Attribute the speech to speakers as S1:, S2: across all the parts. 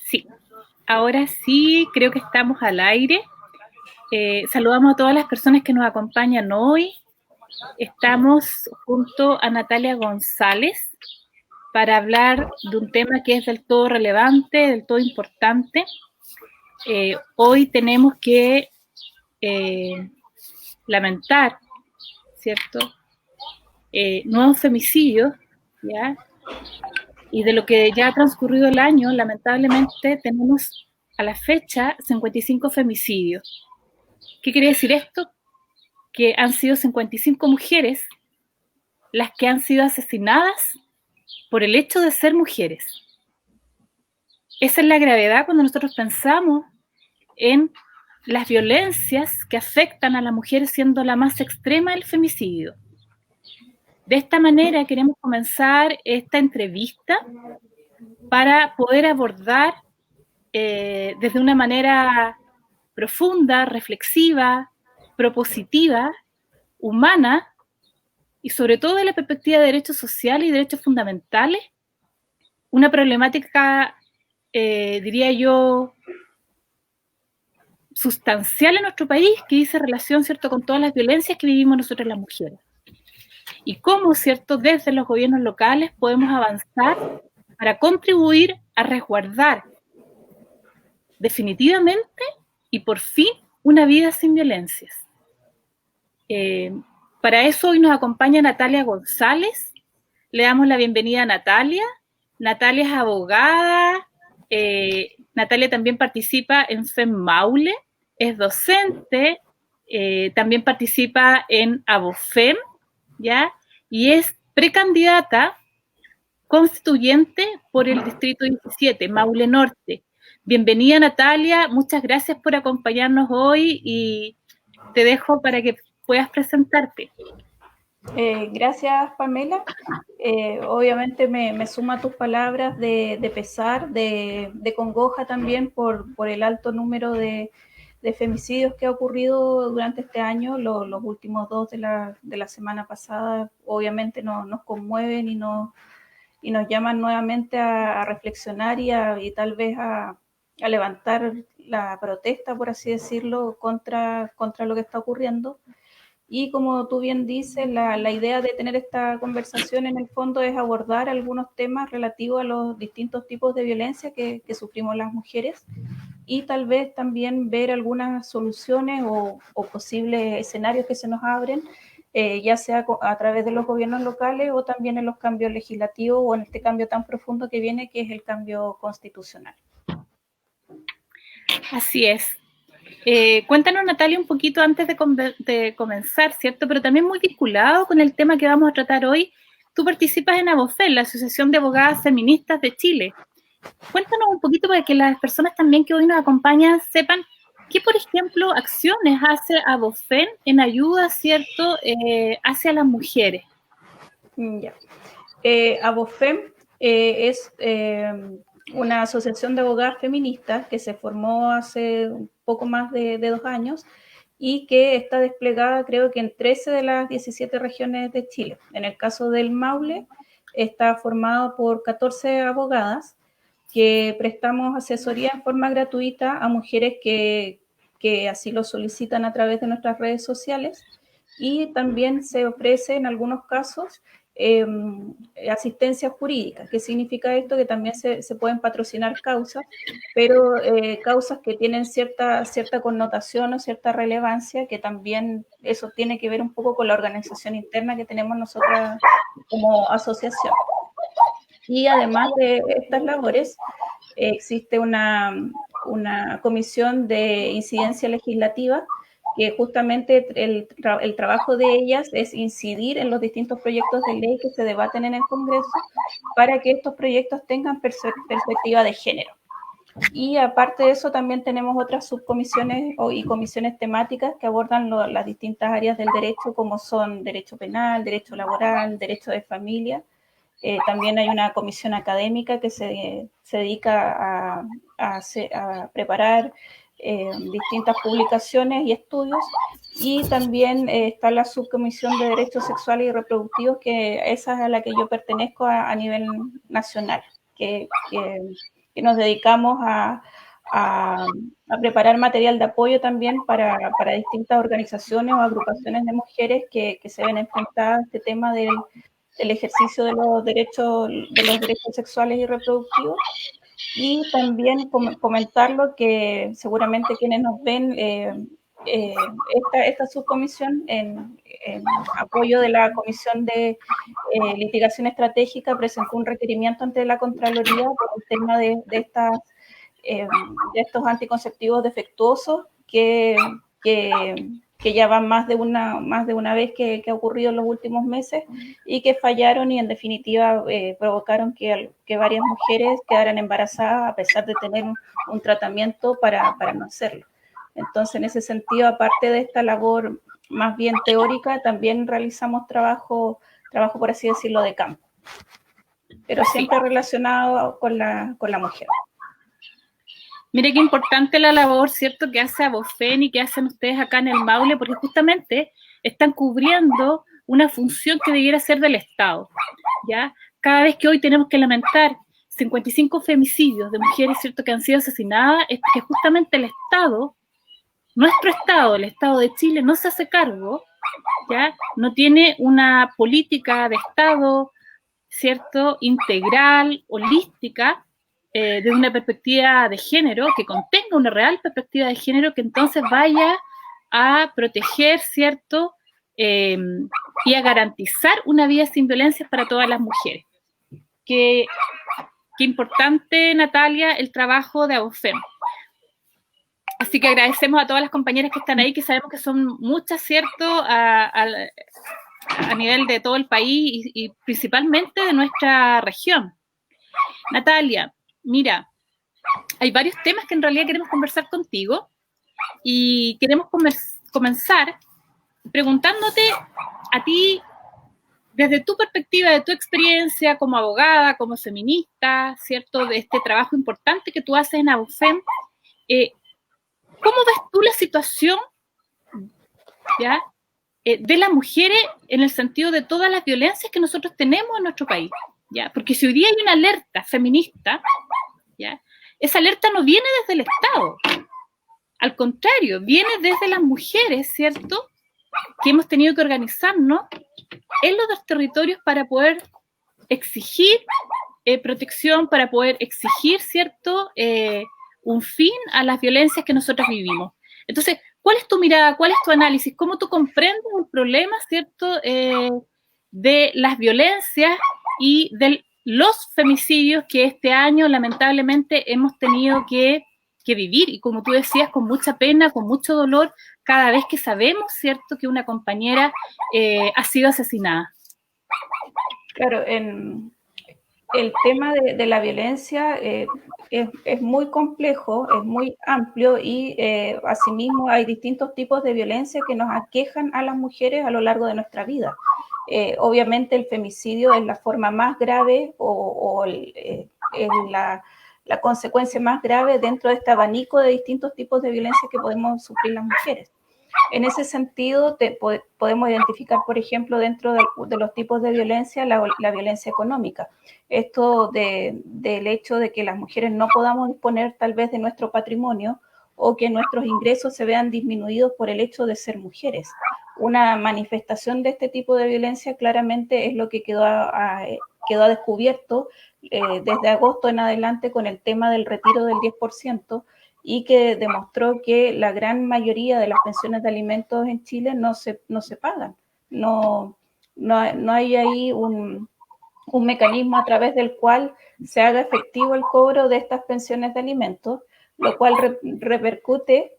S1: Sí, ahora sí creo que estamos al aire. Saludamos a todas las personas que nos acompañan hoy. Estamos junto a Natalia González para hablar de un tema que es del todo relevante, del todo importante. Hoy tenemos que lamentar, ¿cierto? Nuevos femicidios, ¿ya? Y de lo que ya ha transcurrido el año, lamentablemente tenemos a la fecha 55 femicidios. ¿Qué quiere decir esto? Que han sido 55 mujeres las que han sido asesinadas por el hecho de ser mujeres. Esa es la gravedad cuando nosotros pensamos en las violencias que afectan a la mujer, siendo la más extrema el femicidio. De esta manera queremos comenzar esta entrevista para poder abordar desde una manera profunda, reflexiva, propositiva, humana, y sobre todo de la perspectiva de derechos sociales y derechos fundamentales, una problemática, diría yo, sustancial en nuestro país, que dice relación, ¿cierto?, con todas las violencias que vivimos nosotros las mujeres. Y cómo, ¿cierto?, desde los gobiernos locales podemos avanzar para contribuir a resguardar definitivamente y por fin una vida sin violencias. Para eso hoy nos acompaña Natalia González. Le damos la bienvenida a Natalia. Natalia es abogada. Natalia también participa en FEM Maule, es docente, también participa en ABOFEM, ¿ya? Y es precandidata constituyente por el Distrito 17, Maule Norte. Bienvenida, Natalia, muchas gracias por acompañarnos hoy y te dejo para que puedas presentarte.
S2: Gracias, Pamela. Obviamente me suma tus palabras de pesar, de congoja también por el alto número de femicidios que ha ocurrido durante este año. Los últimos dos de la semana pasada obviamente nos conmueven y nos llaman nuevamente a reflexionar y tal vez a levantar la protesta, por así decirlo, contra lo que está ocurriendo. Y como tú bien dices, la idea de tener esta conversación en el fondo es abordar algunos temas relativos a los distintos tipos de violencia que sufrimos las mujeres y tal vez también ver algunas soluciones o posibles escenarios que se nos abren, ya sea a través de los gobiernos locales o también en los cambios legislativos o en este cambio tan profundo que viene, que es el cambio constitucional.
S1: Así es. Cuéntanos, Natalia, un poquito antes de comenzar, ¿cierto? Pero también muy vinculado con el tema que vamos a tratar hoy. Tú participas en ABOFEM, la Asociación de Abogadas Feministas de Chile. Cuéntanos un poquito para que las personas también que hoy nos acompañan sepan qué, por ejemplo, acciones hace ABOFEM en ayuda, ¿cierto?, hacia las mujeres.
S2: Ya. ABOFEM es una asociación de abogadas feministas que se formó hace un poco más de 2 años y que está desplegada creo que en 13 de las 17 regiones de Chile. En el caso del Maule está formado por 14 abogadas que prestamos asesoría en forma gratuita a mujeres que así lo solicitan a través de nuestras redes sociales, y también se ofrece en algunos casos asistencia jurídica. ¿Qué significa esto? Que también se pueden patrocinar causas, pero causas que tienen cierta connotación o cierta relevancia, que también eso tiene que ver un poco con la organización interna que tenemos nosotras como asociación. Y además de estas labores, existe una comisión de incidencia legislativa que justamente el trabajo de ellas es incidir en los distintos proyectos de ley que se debaten en el Congreso para que estos proyectos tengan perspectiva de género. Y aparte de eso, también tenemos otras subcomisiones y comisiones temáticas que abordan las distintas áreas del derecho, como son derecho penal, derecho laboral, derecho de familia. También hay una comisión académica que se dedica a preparar distintas publicaciones y estudios, y también está la subcomisión de derechos sexuales y reproductivos, que esa es a la que yo pertenezco a nivel nacional, que que nos dedicamos a preparar material de apoyo también para distintas organizaciones o agrupaciones de mujeres que se ven enfrentadas a este tema del ejercicio de los derechos sexuales y reproductivos. Y también comentarlo que seguramente quienes nos ven, esta subcomisión en apoyo de la Comisión de Litigación Estratégica presentó un requerimiento ante la Contraloría por el tema de estos anticonceptivos defectuosos que ya van más de una vez que ha ocurrido en los últimos meses y que fallaron y en definitiva provocaron que varias mujeres quedaran embarazadas a pesar de tener un tratamiento para no hacerlo. Entonces, en ese sentido, aparte de esta labor más bien teórica, también realizamos trabajo por así decirlo, de campo, pero siempre relacionado con la mujer.
S1: Mire qué importante la labor, ¿cierto?, que hace Abofen y que hacen ustedes acá en el Maule, porque justamente están cubriendo una función que debiera ser del Estado, ¿ya? Cada vez que hoy tenemos que lamentar 55 femicidios de mujeres, ¿cierto?, que han sido asesinadas, es que justamente el Estado, nuestro Estado, el Estado de Chile, no se hace cargo, ¿ya? No tiene una política de Estado, ¿cierto?, integral, holística, desde una perspectiva de género, que contenga una real perspectiva de género, que entonces vaya a proteger, ¿cierto?, y a garantizar una vida sin violencia para todas las mujeres. Qué importante, Natalia, el trabajo de Abofen. Así que agradecemos a todas las compañeras que están ahí, que sabemos que son muchas, ¿cierto?, a nivel de todo el país y principalmente de nuestra región. Natalia, mira, hay varios temas que en realidad queremos conversar contigo y queremos comenzar preguntándote a ti, desde tu perspectiva, de tu experiencia como abogada, como feminista, ¿cierto?, de este trabajo importante que tú haces en Abofen, ¿cómo ves tú la situación, ya, de las mujeres en el sentido de todas las violencias que nosotros tenemos en nuestro país? ¿Ya? Porque si hoy día hay una alerta feminista, ¿ya?, esa alerta no viene desde el Estado, al contrario, viene desde las mujeres, ¿cierto?, que hemos tenido que organizarnos en los territorios para poder exigir protección, para poder exigir, ¿cierto?, un fin a las violencias que nosotros vivimos. Entonces, ¿cuál es tu mirada, cuál es tu análisis? ¿Cómo tú comprendes el problema, ¿cierto?, de las violencias y de los femicidios que este año lamentablemente hemos tenido que vivir? Y como tú decías, con mucha pena, con mucho dolor, cada vez que sabemos, ¿cierto?, que una compañera ha sido asesinada.
S2: Claro, el tema de la violencia es muy complejo, es muy amplio y asimismo hay distintos tipos de violencia que nos aquejan a las mujeres a lo largo de nuestra vida. Obviamente el femicidio es la forma más grave es la consecuencia más grave dentro de este abanico de distintos tipos de violencia que podemos sufrir las mujeres. En ese sentido, podemos identificar, por ejemplo, dentro de los tipos de violencia, la violencia económica. Esto del hecho de que las mujeres no podamos disponer tal vez de nuestro patrimonio o que nuestros ingresos se vean disminuidos por el hecho de ser mujeres. Una manifestación de este tipo de violencia claramente es lo que quedó a descubierto desde agosto en adelante con el tema del retiro del 10%, y que demostró que la gran mayoría de las pensiones de alimentos en Chile no se pagan. No hay ahí un mecanismo a través del cual se haga efectivo el cobro de estas pensiones de alimentos, lo cual repercute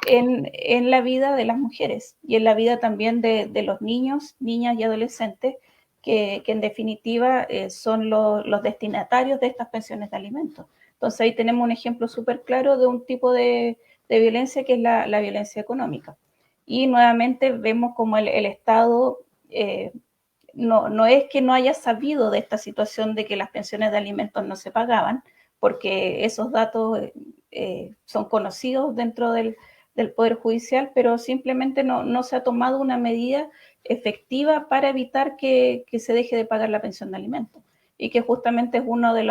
S2: en la vida de las mujeres y en la vida también de los niños, niñas y adolescentes, que en definitiva son los destinatarios de estas pensiones de alimentos. Entonces ahí tenemos un ejemplo súper claro de un tipo de violencia que es la violencia económica. Y nuevamente vemos como el Estado no es que no haya sabido de esta situación de que las pensiones de alimentos no se pagaban, porque esos datos son conocidos dentro del Poder Judicial, pero simplemente no se ha tomado una medida efectiva para evitar que se deje de pagar la pensión de alimentos, y que justamente es uno de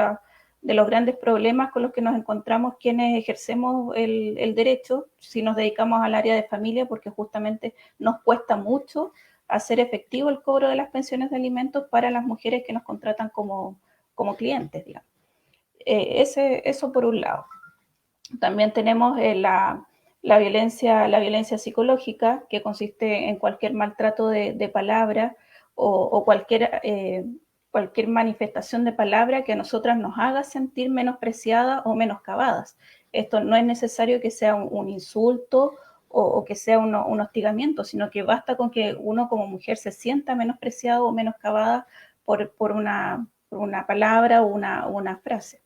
S2: los grandes problemas con los que nos encontramos quienes ejercemos el derecho, si nos dedicamos al área de familia, porque justamente nos cuesta mucho hacer efectivo el cobro de las pensiones de alimentos para las mujeres que nos contratan como clientes, digamos. Eso por un lado. También tenemos la violencia psicológica, que consiste en cualquier maltrato de palabra o cualquier manifestación de palabra que a nosotras nos haga sentir menospreciadas o menoscabadas. Esto no es necesario que sea un insulto o que sea un hostigamiento, sino que basta con que uno como mujer se sienta menospreciado o menoscabada por una palabra o una frase.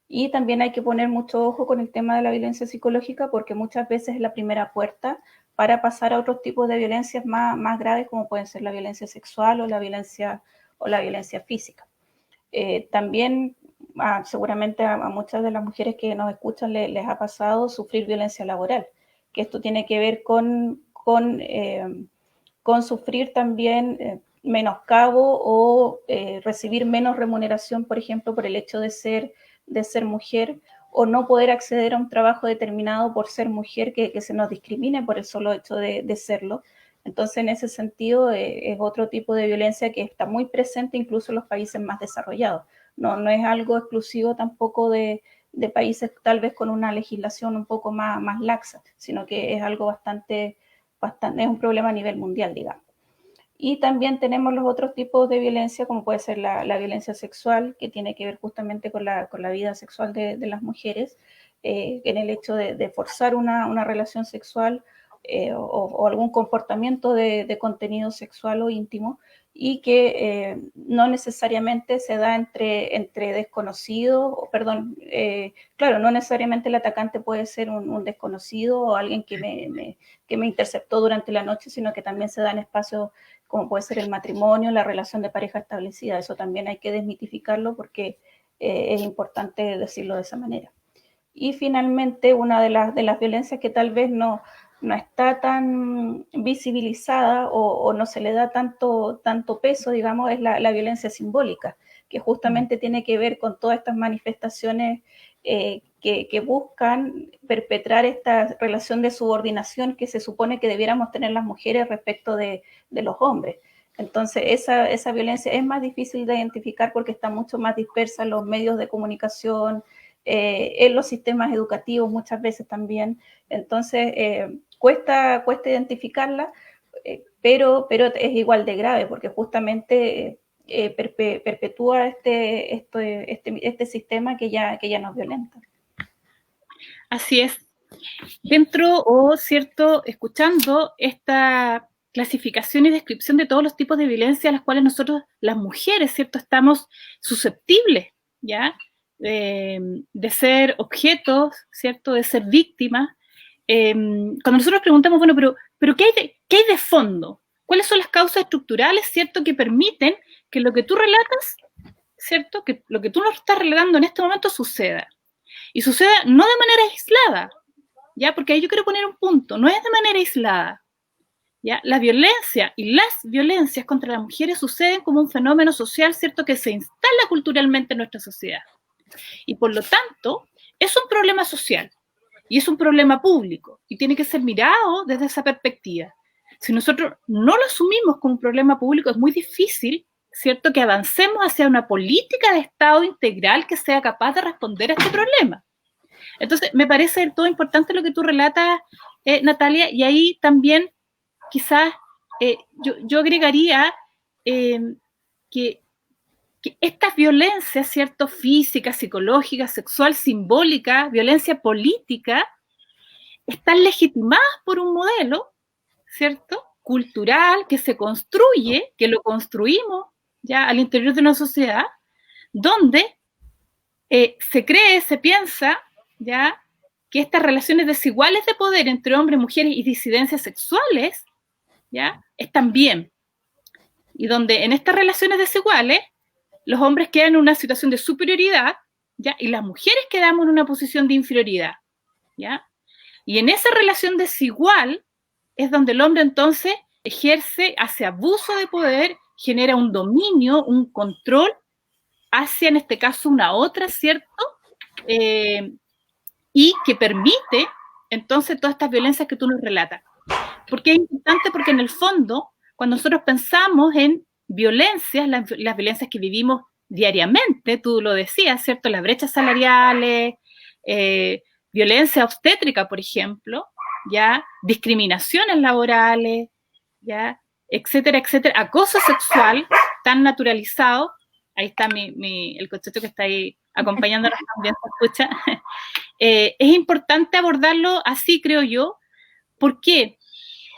S2: Y también hay que poner mucho ojo con el tema de la violencia psicológica, porque muchas veces es la primera puerta para pasar a otros tipos de violencias más graves, como pueden ser la violencia sexual o la violencia física. También seguramente a muchas de las mujeres que nos escuchan les ha pasado sufrir violencia laboral, que esto tiene que ver con sufrir también menoscabo o recibir menos remuneración, por ejemplo, por el hecho de ser mujer, o no poder acceder a un trabajo determinado por ser mujer, que se nos discrimine por el solo hecho de serlo. Entonces, en ese sentido, es otro tipo de violencia que está muy presente incluso en los países más desarrollados. No es algo exclusivo tampoco de países tal vez con una legislación un poco más laxa, sino que es algo bastante, es un problema a nivel mundial, digamos. Y también tenemos los otros tipos de violencia, como puede ser la violencia sexual, que tiene que ver justamente con la vida sexual de las mujeres, en el hecho de forzar una relación sexual o algún comportamiento de contenido sexual o íntimo, y que no necesariamente se da entre desconocidos, claro, no necesariamente el atacante puede ser un desconocido o alguien que me interceptó durante la noche, sino que también se da en espacios como puede ser el matrimonio, la relación de pareja establecida. Eso también hay que desmitificarlo porque es importante decirlo de esa manera. Y finalmente, una de las violencias que tal vez no está tan visibilizada o no se le da tanto peso, digamos, es la violencia simbólica, que justamente tiene que ver con todas estas manifestaciones que buscan perpetrar esta relación de subordinación que se supone que debiéramos tener las mujeres respecto de los hombres. Entonces, esa violencia es más difícil de identificar porque está mucho más dispersa en los medios de comunicación, en los sistemas educativos muchas veces también. Entonces, cuesta identificarla, pero es igual de grave porque justamente perpetúa este sistema que ya nos violenta.
S1: Así es. Dentro cierto, escuchando esta clasificación y descripción de todos los tipos de violencia a las cuales nosotros, las mujeres, ¿cierto?, estamos susceptibles, ¿ya?, de ser objetos, ¿cierto?, de ser víctimas. Cuando nosotros preguntamos, bueno, pero ¿qué hay de fondo? ¿Cuáles son las causas estructurales, ¿cierto?, que permiten que lo que tú relatas, ¿cierto?, que lo que tú nos estás relatando en este momento suceda? Y suceda no de manera aislada, ¿ya? Porque ahí yo quiero poner un punto, no es de manera aislada, ¿ya? La violencia y las violencias contra las mujeres suceden como un fenómeno social, ¿cierto?, que se instala culturalmente en nuestra sociedad. Y por lo tanto, es un problema social y es un problema público y tiene que ser mirado desde esa perspectiva. Si nosotros no lo asumimos como un problema público, es muy difícil, ¿cierto?, que avancemos hacia una política de Estado integral que sea capaz de responder a este problema. Entonces, me parece del todo importante lo que tú relatas, Natalia, y ahí también quizás yo agregaría que estas violencias, ¿cierto?, físicas, psicológicas, sexual, simbólica, violencia política, están legitimadas por un modelo, ¿cierto?, cultural, que se construye, que lo construimos ya al interior de una sociedad, donde se cree, se piensa, ya, que estas relaciones desiguales de poder entre hombres, mujeres y disidencias sexuales, ya, están bien. Y donde en estas relaciones desiguales, los hombres quedan en una situación de superioridad, ¿ya?, y las mujeres quedamos en una posición de inferioridad, ¿ya? Y en esa relación desigual es donde el hombre entonces ejerce, hace abuso de poder, genera un dominio, un control hacia, en este caso, una otra, ¿cierto? Y que permite, entonces, todas estas violencias que tú nos relatas. ¿Por qué es importante? Porque en el fondo, cuando nosotros pensamos en violencias, las violencias que vivimos diariamente, tú lo decías, ¿cierto? Las brechas salariales, violencia obstétrica, por ejemplo, ¿ya? Discriminaciones laborales, ¿ya? Etcétera, etcétera. Acoso sexual tan naturalizado. Ahí está el concepto que está ahí acompañándonos también, ¿se escucha? Es importante abordarlo así, creo yo. ¿Por qué?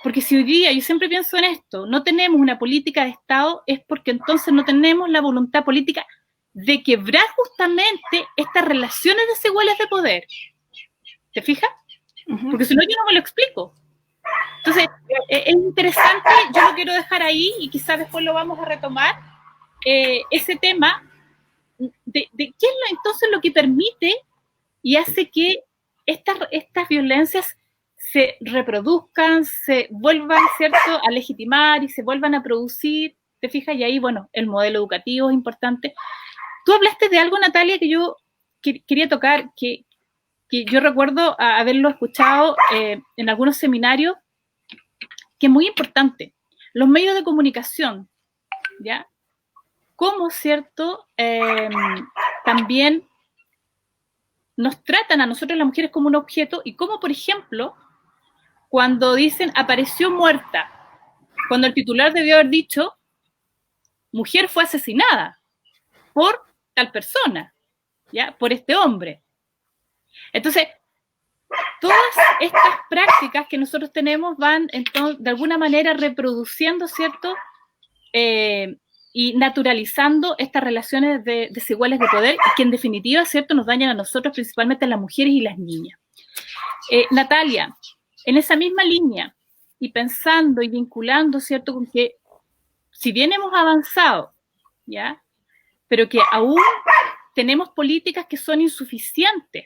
S1: Porque si hoy día, yo siempre pienso en esto, no tenemos una política de Estado, es porque entonces no tenemos la voluntad política de quebrar justamente estas relaciones desiguales de poder. ¿Te fijas? Porque si no, yo no me lo explico. Entonces, es interesante, yo lo quiero dejar ahí y quizás después lo vamos a retomar, ese tema de qué es entonces lo que permite y hace que estas violencias se reproduzcan, se vuelvan, ¿cierto?, a legitimar y se vuelvan a producir, ¿te fijas? Y ahí, bueno, el modelo educativo es importante. Tú hablaste de algo, Natalia, que yo quería tocar, que yo recuerdo haberlo escuchado en algunos seminarios, que es muy importante. Los medios de comunicación, ¿ya? Cómo, ¿cierto?, también nos tratan a nosotros las mujeres como un objeto y cómo, por ejemplo, cuando dicen apareció muerta, cuando el titular debió haber dicho mujer fue asesinada por tal persona, ¿ya? Por este hombre. Entonces, todas estas prácticas que nosotros tenemos van, entonces, de alguna manera reproduciendo, ¿cierto?, y naturalizando estas relaciones desiguales de poder que en definitiva, ¿cierto?, nos dañan a nosotros, principalmente a las mujeres y las niñas. Natalia, en esa misma línea y pensando y vinculando, ¿cierto?, con que si bien hemos avanzado, ¿ya?, pero que aún tenemos políticas que son insuficientes,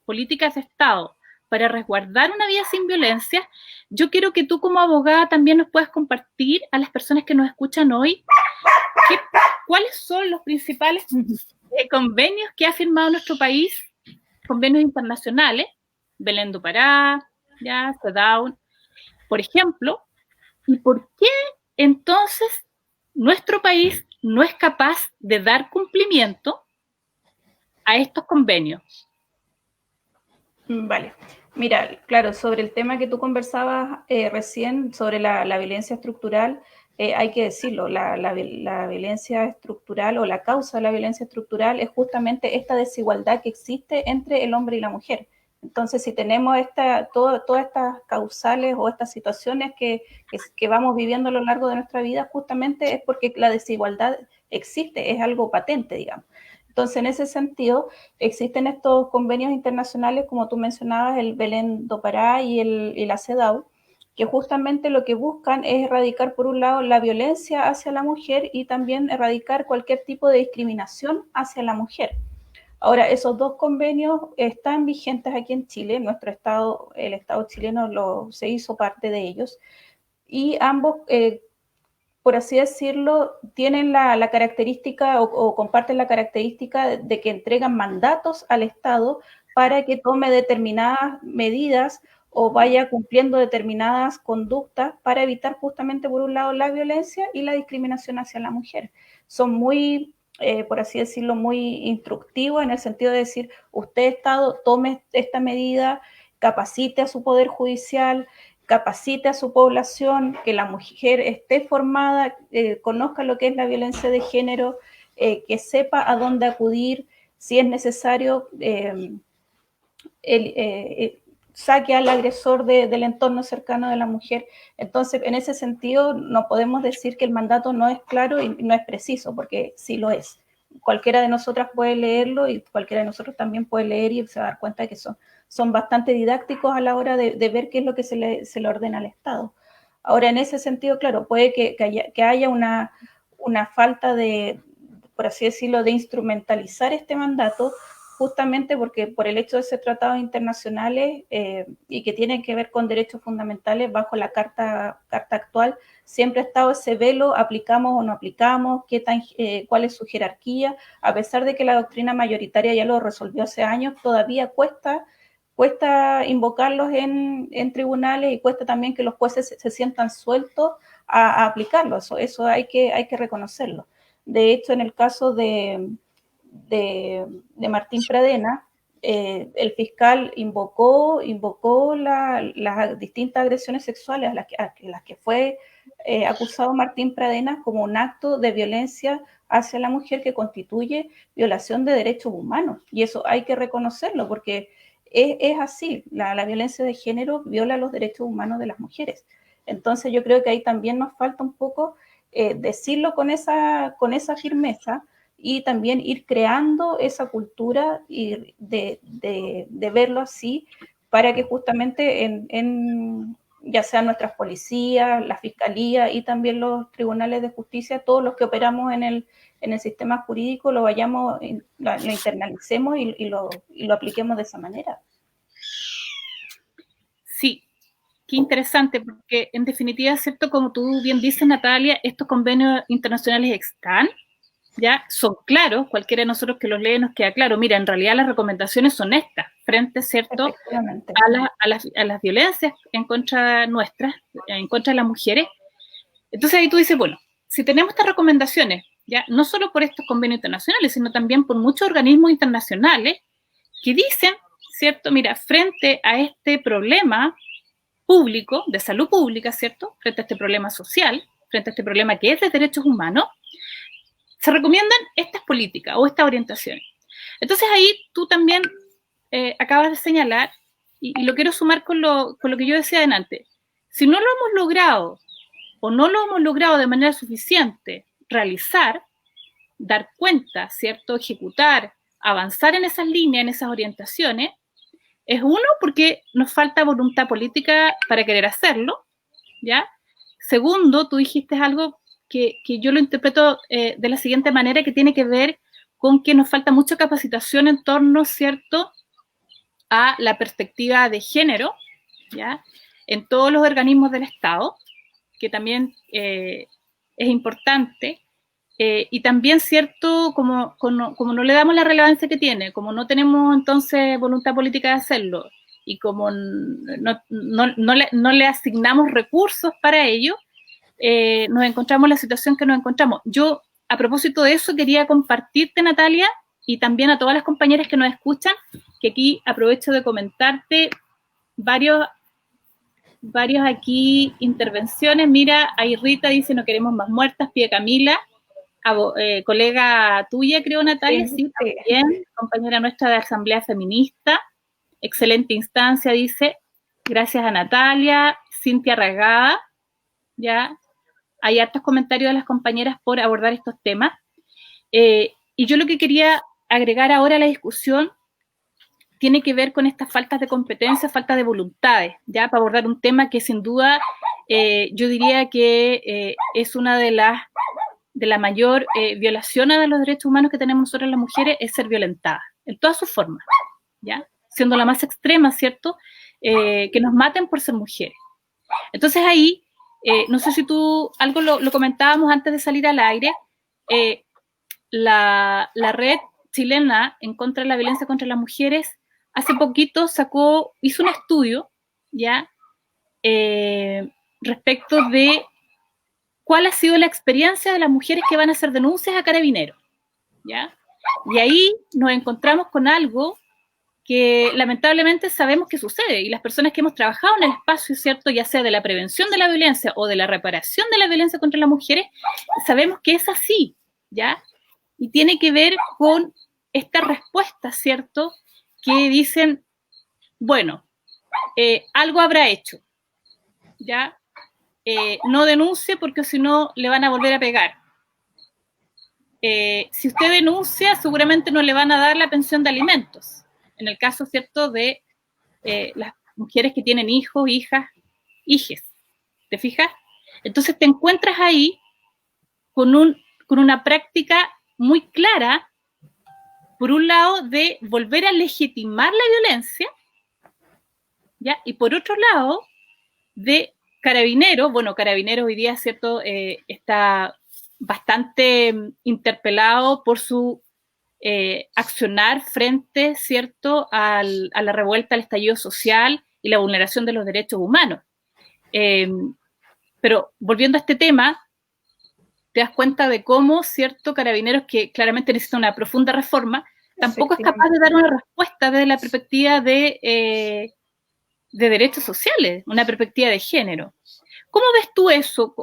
S1: políticas de Estado, para resguardar una vida sin violencia, yo quiero que tú como abogada también nos puedas compartir a las personas que nos escuchan hoy cuáles son los principales convenios que ha firmado nuestro país, convenios internacionales, Belén do Pará, ya, CEDAW, por ejemplo, y por qué entonces nuestro país no es capaz de dar cumplimiento a estos convenios.
S2: Vale. Mira, claro, sobre el tema que tú conversabas recién, sobre la violencia estructural, hay que decirlo, la violencia estructural o la causa de la violencia estructural es justamente esta desigualdad que existe entre el hombre y la mujer. Entonces, si tenemos todas estas causales o estas situaciones que vamos viviendo a lo largo de nuestra vida, justamente es porque la desigualdad existe, es algo patente, digamos. Entonces, en ese sentido, existen estos convenios internacionales, como tú mencionabas, el Belén do Pará y la CEDAW, que justamente lo que buscan es erradicar, por un lado, la violencia hacia la mujer y también erradicar cualquier tipo de discriminación hacia la mujer. Ahora, esos dos convenios están vigentes aquí en Chile, nuestro Estado, el Estado chileno se hizo parte de ellos, y ambos, por así decirlo, tienen la característica o comparten la característica de que entregan mandatos al Estado para que tome determinadas medidas o vaya cumpliendo determinadas conductas para evitar justamente, por un lado, la violencia y la discriminación hacia la mujer. Son muy, por así decirlo, muy instructivos en el sentido de decir, usted, Estado, tome esta medida, capacite a su poder judicial, capacite a su población, que la mujer esté formada, conozca lo que es la violencia de género, que sepa a dónde acudir, si es necesario, saque al agresor del entorno cercano de la mujer. Entonces, en ese sentido, no podemos decir que el mandato no es claro y no es preciso, porque sí lo es. Cualquiera de nosotras puede leerlo y cualquiera de nosotros también puede leer y se va a dar cuenta de que son bastante didácticos a la hora de ver qué es lo que se le ordena al Estado. Ahora, en ese sentido, claro, puede que haya una falta de, por así decirlo, de instrumentalizar este mandato, justamente porque por el hecho de ser tratados internacionales y que tienen que ver con derechos fundamentales bajo la carta actual, siempre ha estado ese velo, aplicamos o no aplicamos, cuál es su jerarquía, a pesar de que la doctrina mayoritaria ya lo resolvió hace años, todavía cuesta invocarlos en tribunales y cuesta también que los jueces se sientan sueltos a aplicarlo, eso hay que reconocerlo. De hecho, en el caso de Martín Pradena, el fiscal invocó las distintas agresiones sexuales a las que fue acusado Martín Pradena como un acto de violencia hacia la mujer que constituye violación de derechos humanos. Y eso hay que reconocerlo porque es así, la violencia de género viola los derechos humanos de las mujeres. Entonces yo creo que ahí también nos falta un poco decirlo con esa firmeza y también ir creando esa cultura y de verlo así para que justamente ya sean nuestras policías, la fiscalía y también los tribunales de justicia, todos los que operamos en el sistema jurídico lo internalicemos y lo apliquemos de esa manera.
S1: Sí, qué interesante, porque en definitiva, ¿cierto? Como tú bien dices, Natalia, estos convenios internacionales están, ya son claros, cualquiera de nosotros que los lee nos queda claro, mira, en realidad las recomendaciones son estas, frente, ¿cierto?, a las violencias en contra nuestras, en contra de las mujeres. Entonces ahí tú dices, bueno, si tenemos estas recomendaciones, ya no solo por estos convenios internacionales, sino también por muchos organismos internacionales que dicen, ¿cierto?, mira, frente a este problema público, de salud pública, ¿cierto?, frente a este problema social, frente a este problema que es de derechos humanos, se recomiendan estas políticas o estas orientaciones. Entonces ahí tú también acabas de señalar, y lo quiero sumar con lo que yo decía adelante, si no lo hemos logrado o no lo hemos logrado de manera suficiente realizar, dar cuenta, ¿cierto?, ejecutar, avanzar en esas líneas, en esas orientaciones, es uno, porque nos falta voluntad política para querer hacerlo, ¿ya? Segundo, tú dijiste algo que yo lo interpreto de la siguiente manera, que tiene que ver con que nos falta mucha capacitación en torno, ¿cierto?, a la perspectiva de género, ¿ya?, en todos los organismos del Estado, que también es importante, y también, ¿cierto?, como no le damos la relevancia que tiene, como no tenemos entonces voluntad política de hacerlo, y como no le asignamos recursos para ello, nos encontramos en la situación que nos encontramos. Yo, a propósito de eso, quería compartirte, Natalia, y también a todas las compañeras que nos escuchan, que aquí aprovecho de comentarte varios aquí intervenciones. Mira, ahí Rita dice, no queremos más muertas, pide Camila, colega tuya, creo, Natalia, sí, también, compañera nuestra de Asamblea Feminista, excelente instancia, dice, gracias a Natalia, Cintia Regada, ya, hay hartos comentarios de las compañeras por abordar estos temas, y yo lo que quería agregar ahora a la discusión tiene que ver con estas faltas de competencia, falta de voluntades, ya, para abordar un tema que sin duda yo diría que es una de la mayor violaciones de los derechos humanos que tenemos nosotros las mujeres, es ser violentadas, en todas sus formas, ya, siendo la más extrema, ¿cierto?, que nos maten por ser mujeres. Entonces ahí, no sé si tú, algo lo comentábamos antes de salir al aire, la red chilena en contra de la violencia contra las mujeres hace poquito hizo un estudio, ya, respecto de cuál ha sido la experiencia de las mujeres que van a hacer denuncias a Carabineros, ¿ya? Y ahí nos encontramos con algo que lamentablemente sabemos que sucede, y las personas que hemos trabajado en el espacio, ¿cierto?, ya sea de la prevención de la violencia o de la reparación de la violencia contra las mujeres, sabemos que es así, ¿ya? Y tiene que ver con esta respuesta, ¿cierto?, que dicen, bueno, algo habrá hecho, ¿ya? No denuncie porque si no le van a volver a pegar. Si usted denuncia, seguramente no le van a dar la pensión de alimentos. En el caso, ¿cierto?, de las mujeres que tienen hijos, hijas, hijes. ¿Te fijas? Entonces te encuentras ahí con una práctica muy clara por un lado, de volver a legitimar la violencia, ¿ya? Y por otro lado, de Carabineros. Bueno, Carabineros hoy día, ¿cierto?, está bastante interpelado por su accionar frente, ¿cierto?, a la revuelta, al estallido social y la vulneración de los derechos humanos. Pero volviendo a este tema, te das cuenta de cómo, ¿cierto?, Carabineros, que claramente necesita una profunda reforma, tampoco es capaz de dar una respuesta desde la perspectiva de derechos sociales, una perspectiva de género. ¿Cómo ves tú eso?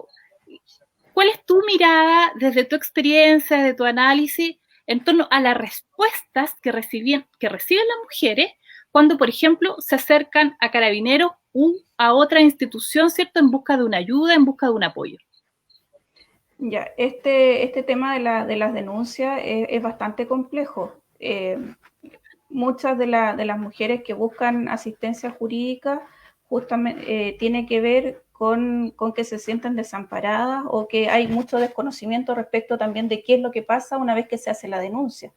S1: ¿Cuál es tu mirada desde tu experiencia, de tu análisis, en torno a las respuestas que reciben las mujeres cuando, por ejemplo, se acercan a Carabineros o a otra institución, ¿cierto?, en busca de una ayuda, en busca de un apoyo?
S2: Ya, este tema de las denuncias es bastante complejo. Muchas de las mujeres que buscan asistencia jurídica justamente tiene que ver con que se sienten desamparadas o que hay mucho desconocimiento respecto también de qué es lo que pasa una vez que se hace la denuncia,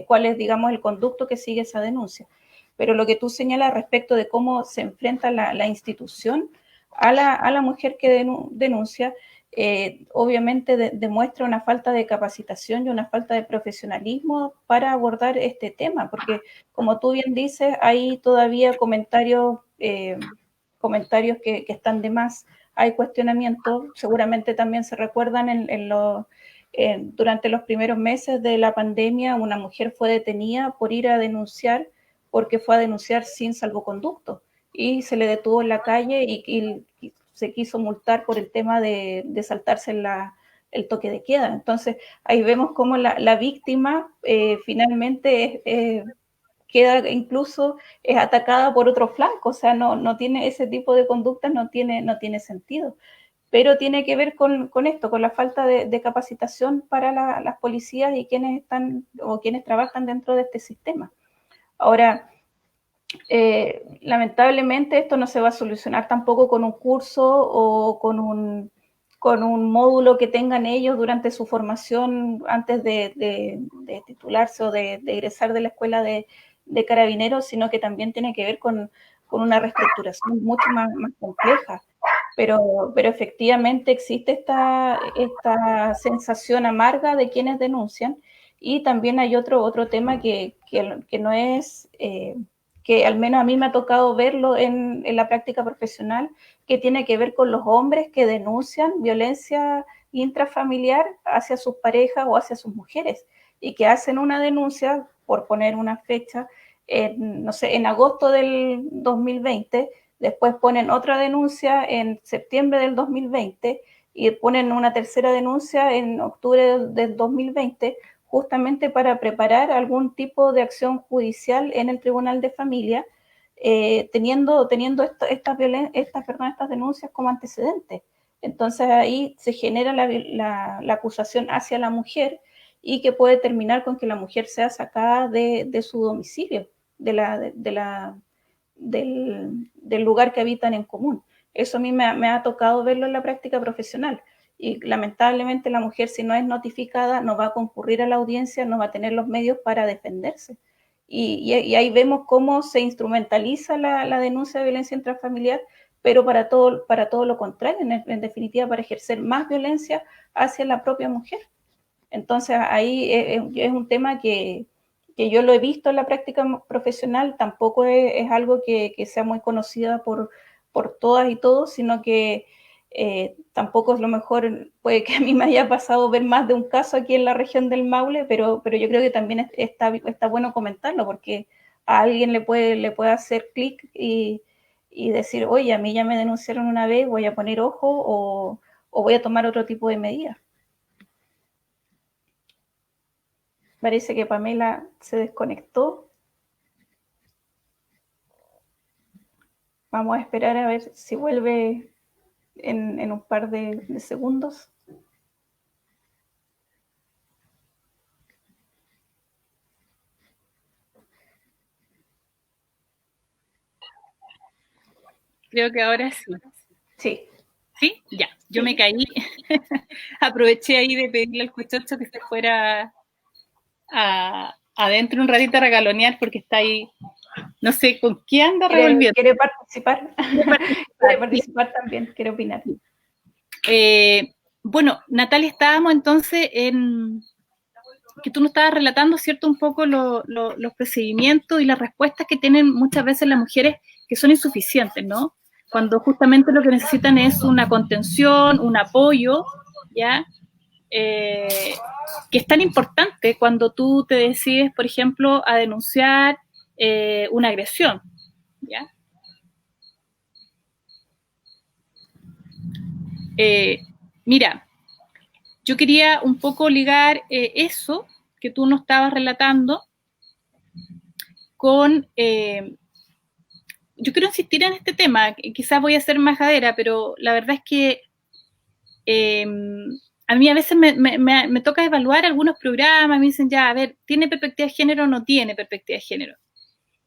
S2: cuál es, digamos, el conducto que sigue esa denuncia. Pero lo que tú señalas respecto de cómo se enfrenta la institución a la mujer que denuncia, obviamente demuestra una falta de capacitación y una falta de profesionalismo para abordar este tema, porque como tú bien dices, hay todavía comentarios que están de más, hay cuestionamientos, seguramente también se recuerdan durante los primeros meses de la pandemia, una mujer fue detenida por ir a denunciar, porque fue a denunciar sin salvoconducto, y se le detuvo en la calle y se quiso multar por el tema de saltarse el toque de queda. Entonces, ahí vemos cómo la víctima finalmente queda incluso es atacada por otro flanco, o sea, no tiene ese tipo de conductas, no tiene sentido. Pero tiene que ver con esto, con la falta de capacitación para las policías y quienes están o quienes trabajan dentro de este sistema. Ahora, lamentablemente esto no se va a solucionar tampoco con un curso o con un módulo que tengan ellos durante su formación antes de titularse o de egresar de la escuela de carabineros, sino que también tiene que ver con una reestructuración mucho más compleja. Pero efectivamente existe esta sensación amarga de quienes denuncian, y también hay otro tema que no es, que al menos a mí me ha tocado verlo en la práctica profesional, que tiene que ver con los hombres que denuncian violencia intrafamiliar hacia sus parejas o hacia sus mujeres, y que hacen una denuncia, por poner una fecha, no sé, en agosto del 2020, después ponen otra denuncia en septiembre del 2020 y ponen una tercera denuncia en octubre del 2020, justamente para preparar algún tipo de acción judicial en el Tribunal de Familia, teniendo estas denuncias como antecedentes. Entonces ahí se genera la acusación hacia la mujer, y que puede terminar con que la mujer sea sacada de su domicilio, del lugar que habitan en común. Eso a mí me ha tocado verlo en la práctica profesional. Y lamentablemente la mujer, si no es notificada, no va a concurrir a la audiencia, no va a tener los medios para defenderse. Y ahí vemos cómo se instrumentaliza la denuncia de violencia intrafamiliar, pero para todo lo contrario, en definitiva, para ejercer más violencia hacia la propia mujer. Entonces ahí es un tema que yo lo he visto en la práctica profesional, tampoco es algo que sea muy conocida por todas y todos, sino que tampoco es lo mejor, puede que a mí me haya pasado ver más de un caso aquí en la región del Maule, pero yo creo que también está bueno comentarlo, porque a alguien le puede hacer clic y decir, oye, a mí ya me denunciaron una vez, voy a poner ojo o voy a tomar otro tipo de medidas. Parece que Pamela se desconectó. Vamos a esperar a ver si vuelve en un par de segundos.
S1: Creo que ahora sí.
S2: Sí.
S1: ¿Sí? Ya, yo me caí. Aproveché ahí de pedirle al muchacho que se fuera a adentro un ratito a regalonear porque está ahí, no sé con qué anda revolviendo.
S2: ¿Quiere participar? Quiere participar también, quiere opinar.
S1: Bueno, Natalia, estábamos entonces en que tú nos estabas relatando, ¿cierto? Un poco los procedimientos y las respuestas que tienen muchas veces las mujeres que son insuficientes, ¿no? Cuando justamente lo que necesitan es una contención, un apoyo, ¿ya? Que es tan importante cuando tú te decides, por ejemplo, a denunciar una agresión, ¿ya? Mira, yo quería un poco ligar eso que tú nos estabas relatando con... yo quiero insistir en este tema, quizás voy a ser majadera, pero la verdad es que a mí a veces me toca evaluar algunos programas, me dicen ya, a ver, ¿tiene perspectiva de género o no tiene perspectiva de género?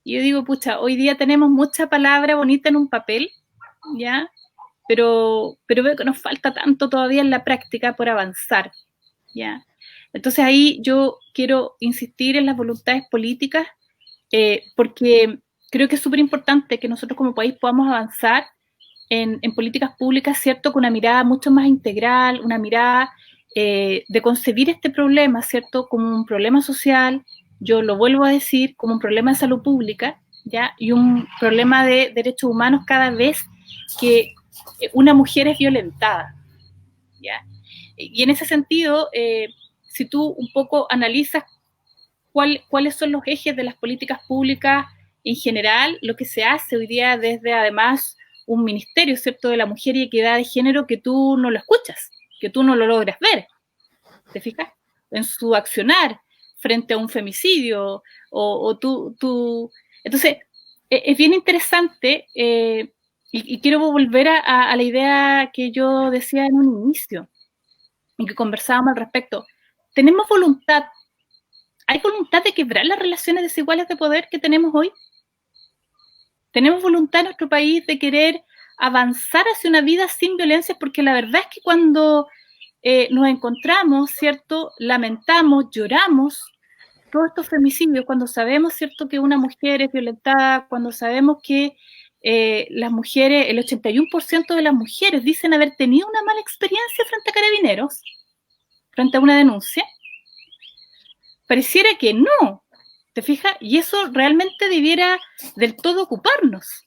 S1: Y yo digo, pucha, hoy día tenemos mucha palabra bonita en un papel, ¿ya? Pero veo que nos falta tanto todavía en la práctica por avanzar, ¿ya? Entonces ahí yo quiero insistir en las voluntades políticas, porque creo que es súper importante que nosotros como país podamos avanzar en políticas públicas, ¿cierto? Con una mirada mucho más integral, una mirada de concebir este problema, ¿cierto? Como un problema social, yo lo vuelvo a decir, como un problema de salud pública, ¿ya? Y un problema de derechos humanos cada vez que una mujer es violentada, ¿ya? Y en ese sentido, si tú un poco analizas cuáles son los ejes de las políticas públicas en general, lo que se hace hoy día desde además un ministerio, ¿cierto?, de la mujer y equidad de género, que tú no lo escuchas, que tú no lo logras ver, ¿te fijas? En su accionar frente a un femicidio, o tú... Entonces, es bien interesante, y quiero volver a la idea que yo decía en un inicio, y que conversábamos al respecto. ¿Tenemos voluntad? ¿Hay voluntad de quebrar las relaciones desiguales de poder que tenemos hoy? ¿Tenemos voluntad en nuestro país de querer avanzar hacia una vida sin violencia? Porque la verdad es que cuando nos encontramos, ¿cierto?, lamentamos, lloramos todos estos femicidios, cuando sabemos, ¿cierto?, que una mujer es violentada, cuando sabemos que las mujeres, el 81% de las mujeres dicen haber tenido una mala experiencia frente a carabineros, frente a una denuncia, pareciera que no, ¿te fijas? Y eso realmente debiera del todo ocuparnos.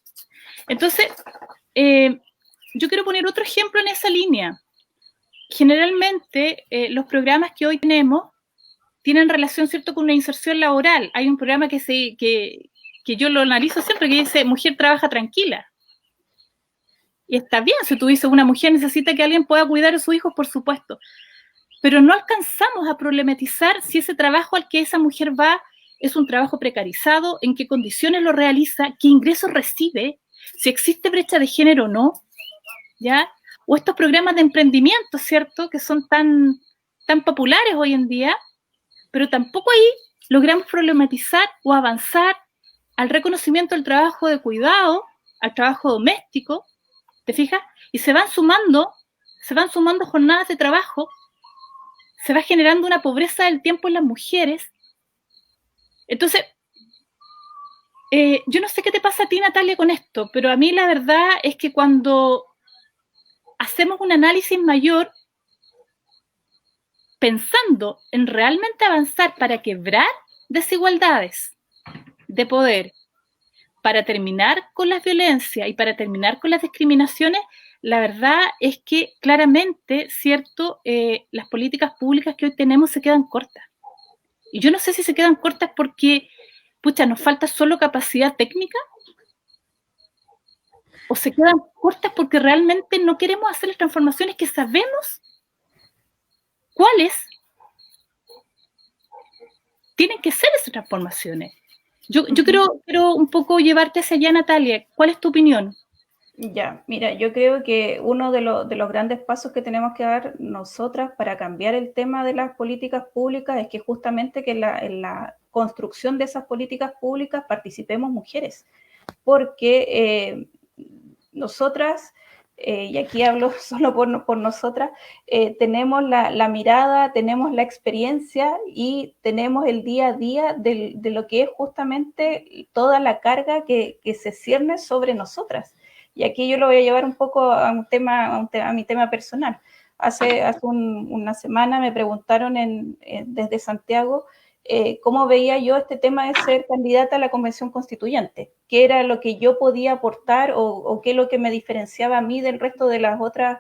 S1: Entonces, yo quiero poner otro ejemplo en esa línea. Generalmente, los programas que hoy tenemos tienen relación, ¿cierto?, con una inserción laboral. Hay un programa que yo lo analizo siempre, que dice Mujer trabaja tranquila. Y está bien, si tú dices una mujer necesita que alguien pueda cuidar a sus hijos, por supuesto. Pero no alcanzamos a problematizar si ese trabajo al que esa mujer va es un trabajo precarizado, en qué condiciones lo realiza, qué ingresos recibe, si existe brecha de género o no, ¿ya? O estos programas de emprendimiento, ¿cierto?, que son tan populares hoy en día, pero tampoco ahí logramos problematizar o avanzar al reconocimiento del trabajo de cuidado, al trabajo doméstico, ¿te fijas? Y se van sumando jornadas de trabajo, se va generando una pobreza del tiempo en las mujeres. Entonces, yo no sé qué te pasa a ti, Natalia, con esto, pero a mí la verdad es que cuando hacemos un análisis mayor, pensando en realmente avanzar para quebrar desigualdades de poder, para terminar con la violencia y para terminar con las discriminaciones, la verdad es que claramente, ¿cierto?, las políticas públicas que hoy tenemos se quedan cortas. Y yo no sé si se quedan cortas porque, pucha, nos falta solo capacidad técnica, o se quedan cortas porque realmente no queremos hacer las transformaciones que sabemos cuáles tienen que ser esas transformaciones. Yo quiero un poco llevarte hacia allá, Natalia. ¿Cuál es tu opinión?
S2: Ya, mira, yo creo que uno de los grandes pasos que tenemos que dar nosotras para cambiar el tema de las políticas públicas es que justamente que en la construcción de esas políticas públicas participemos mujeres, porque nosotras y aquí hablo solo por nosotras, tenemos la mirada, tenemos la experiencia y tenemos el día a día de lo que es justamente toda la carga que se cierne sobre nosotras. Y aquí yo lo voy a llevar un poco a mi tema personal. Hace una semana me preguntaron desde Santiago cómo veía yo este tema de ser candidata a la Convención Constituyente, qué era lo que yo podía aportar o qué es lo que me diferenciaba a mí del resto de las otras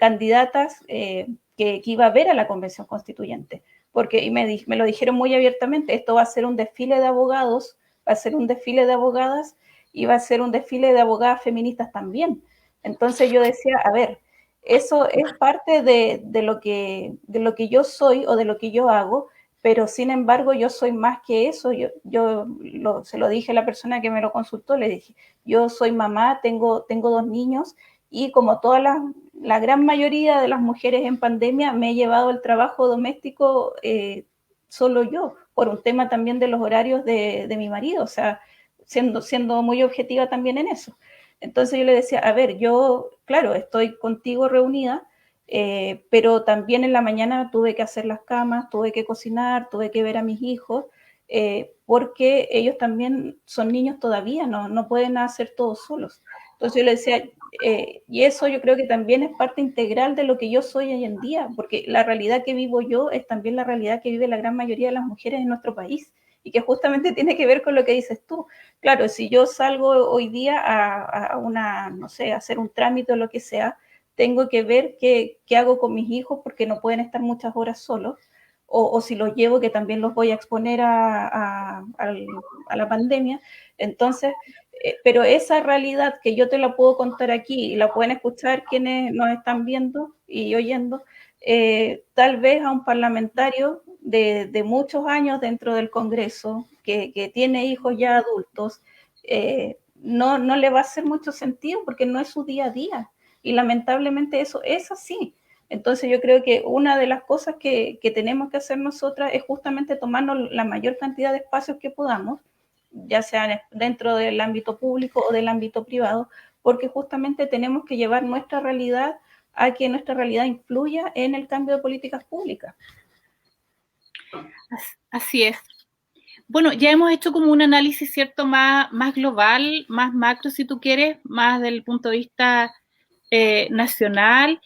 S2: candidatas que iba a ver a la Convención Constituyente. Porque me lo dijeron muy abiertamente, esto va a ser un desfile de abogados, va a ser un desfile de abogadas y va a ser un desfile de abogadas feministas también. Entonces yo decía, a ver, eso es parte de lo que yo soy o de lo que yo hago, pero sin embargo yo soy más que eso. Se lo dije a la persona que me lo consultó, le dije, yo soy mamá, tengo 2 niños y como toda la gran mayoría de las mujeres en pandemia me he llevado el trabajo doméstico solo yo, por un tema también de los horarios de mi marido, o sea, siendo muy objetiva también en eso. Entonces yo le decía, a ver, yo, claro, estoy contigo reunida, pero también en la mañana tuve que hacer las camas, tuve que cocinar, tuve que ver a mis hijos, porque ellos también son niños todavía, no pueden hacer todo solos. Entonces yo le decía, y eso yo creo que también es parte integral de lo que yo soy hoy en día, porque la realidad que vivo yo es también la realidad que vive la gran mayoría de las mujeres en nuestro país, y que justamente tiene que ver con lo que dices tú. Claro, si yo salgo hoy día a no sé, a hacer un trámite o lo que sea, tengo que ver qué hago con mis hijos porque no pueden estar muchas horas solos, o si los llevo, que también los voy a exponer a la pandemia. Entonces, pero esa realidad que yo te la puedo contar aquí y la pueden escuchar quienes nos están viendo y oyendo, tal vez a un parlamentario de muchos años dentro del Congreso, que tiene hijos ya adultos, no le va a hacer mucho sentido porque no es su día a día. Y lamentablemente eso es así. Entonces yo creo que una de las cosas que tenemos que hacer nosotras es justamente tomarnos la mayor cantidad de espacios que podamos, ya sea dentro del ámbito público o del ámbito privado, porque justamente tenemos que llevar nuestra realidad a que nuestra realidad influya en el cambio de políticas públicas.
S1: Así es. Bueno, ya hemos hecho como un análisis, ¿cierto?, más global, más macro, si tú quieres, más del punto de vista nacional.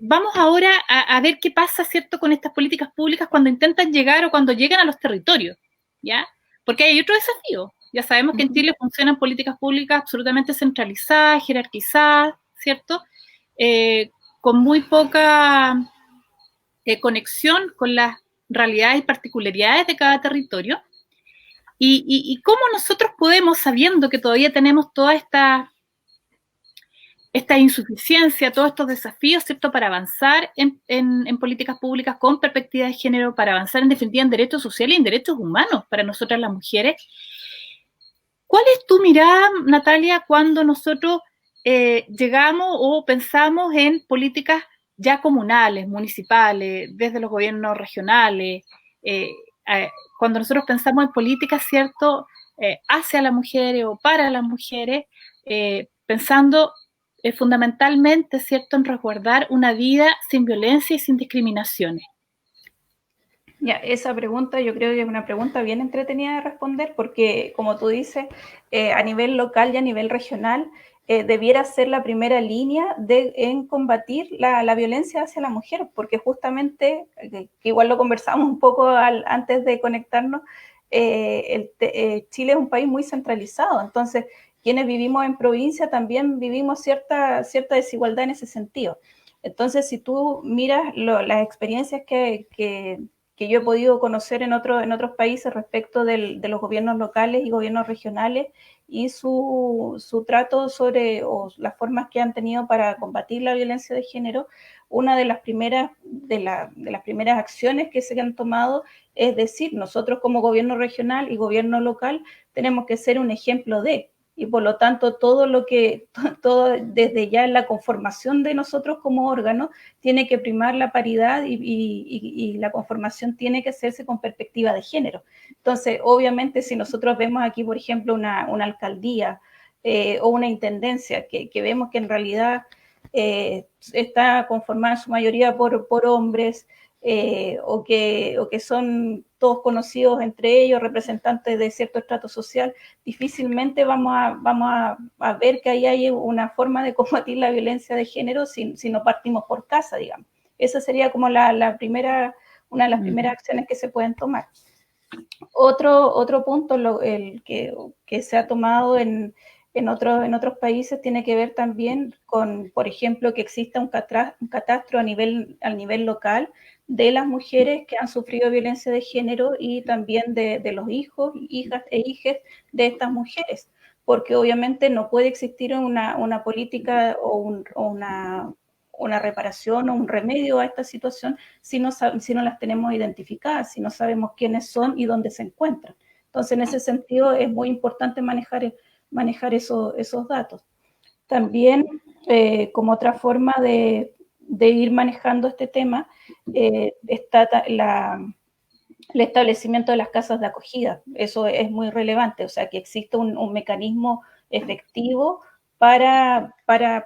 S1: Vamos ahora a ver qué pasa, ¿cierto?, con estas políticas públicas cuando intentan llegar o cuando llegan a los territorios, ¿ya? Porque hay otro desafío. Ya sabemos que en Chile funcionan políticas públicas absolutamente centralizadas, jerarquizadas, ¿cierto? Con muy poca conexión con las realidades y particularidades de cada territorio. Y cómo nosotros podemos, sabiendo que todavía tenemos toda esta insuficiencia, todos estos desafíos, ¿cierto?, para avanzar en políticas públicas con perspectiva de género, para avanzar en definitiva en derechos sociales y en derechos humanos para nosotras las mujeres. ¿Cuál es tu mirada, Natalia, cuando nosotros llegamos o pensamos en políticas ya comunales, municipales, desde los gobiernos regionales, cuando nosotros pensamos en políticas, ¿cierto?, hacia las mujeres o para las mujeres, pensando fundamentalmente, ¿cierto?, en resguardar una vida sin violencia y sin discriminaciones?
S2: Ya, esa pregunta yo creo que es una pregunta bien entretenida de responder porque, como tú dices, a nivel local y a nivel regional, debiera ser la primera línea en combatir la violencia hacia la mujer, porque justamente, que igual lo conversamos un poco antes de conectarnos, Chile es un país muy centralizado, entonces quienes vivimos en provincia también vivimos cierta desigualdad en ese sentido. Entonces, si tú miras las experiencias que yo he podido conocer en otros países respecto de los gobiernos locales y gobiernos regionales y su trato sobre o las formas que han tenido para combatir la violencia de género, una de las primeras acciones que se han tomado es decir, nosotros como gobierno regional y gobierno local tenemos que ser un ejemplo y por lo tanto todo desde ya en la conformación de nosotros como órgano tiene que primar la paridad y la conformación tiene que hacerse con perspectiva de género. Entonces, obviamente, si nosotros vemos aquí, por ejemplo, una alcaldía o una intendencia que vemos que en realidad está conformada en su mayoría por hombres, o que son todos conocidos entre ellos, representantes de cierto estrato social, difícilmente vamos a ver que ahí hay una forma de combatir la violencia de género si no partimos por casa, digamos. Esa sería como una de las primeras acciones que se pueden tomar. Otro punto el que se ha tomado en otros países tiene que ver también con, por ejemplo, que exista un catastro a nivel local de las mujeres que han sufrido violencia de género y también de los hijos, hijas e hijes de estas mujeres, porque obviamente no puede existir una política o una reparación o un remedio a esta situación si no las tenemos identificadas, si no sabemos quiénes son y dónde se encuentran. Entonces, en ese sentido, es muy importante manejar esos datos. También, como otra forma de ir manejando este tema, está el establecimiento de las casas de acogida. Eso es muy relevante, o sea, que existe un mecanismo efectivo para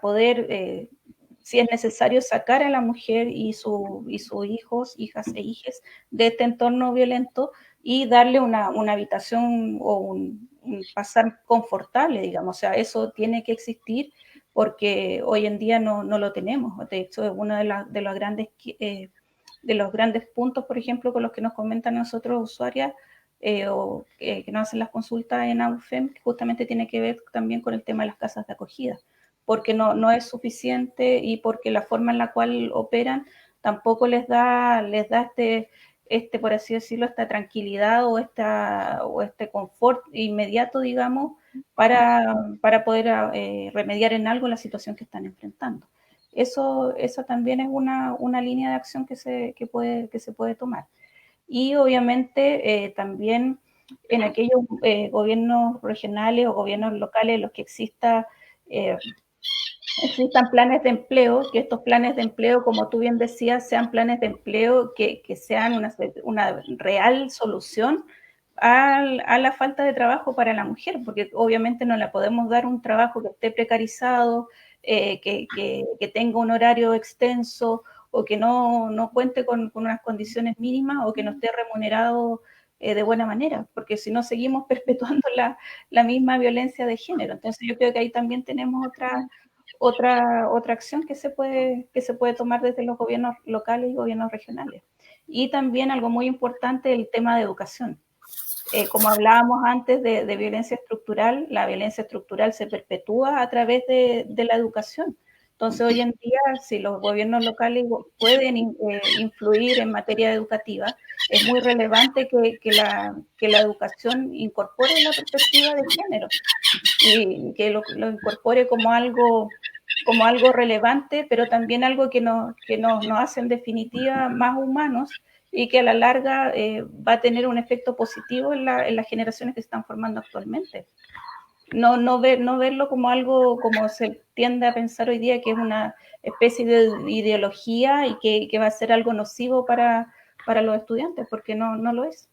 S2: poder, si es necesario, sacar a la mujer y sus hijos, hijas e hijes de este entorno violento y darle una habitación o un pasar confortable, digamos. O sea, eso tiene que existir porque hoy en día no lo tenemos. De hecho, es uno de los grandes puntos, por ejemplo, con los que nos comentan nosotros usuarias o que nos hacen las consultas en AUFEM, que justamente tiene que ver también con el tema de las casas de acogida, porque no es suficiente y porque la forma en la cual operan tampoco les da por así decirlo, esta tranquilidad o este confort inmediato, digamos, para poder remediar en algo la situación que están enfrentando. Esa también es una línea de acción que se puede tomar. Y obviamente también en aquellos gobiernos regionales o gobiernos locales en los que existan planes de empleo, que estos planes de empleo, como tú bien decías, sean planes de empleo que sean una real solución a la falta de trabajo para la mujer, porque obviamente no le podemos dar un trabajo que esté precarizado, que tenga un horario extenso o que no cuente con unas condiciones mínimas o que no esté remunerado de buena manera, porque si no seguimos perpetuando la misma violencia de género. Entonces yo creo que ahí también tenemos otra acción que se puede tomar desde los gobiernos locales y gobiernos regionales. Y también algo muy importante, el tema de educación. Como hablábamos antes de violencia estructural, la violencia estructural se perpetúa a través de la educación. Entonces, hoy en día, si los gobiernos locales pueden influir en materia educativa, es muy relevante que la educación incorpore la perspectiva de género y que lo incorpore como algo relevante, pero también algo que nos hace en definitiva más humanos y que a la larga va a tener un efecto positivo en las generaciones que se están formando actualmente. No verlo como algo como se tiende a pensar hoy día, que es una especie de ideología y que va a ser algo nocivo para los estudiantes, porque no lo es.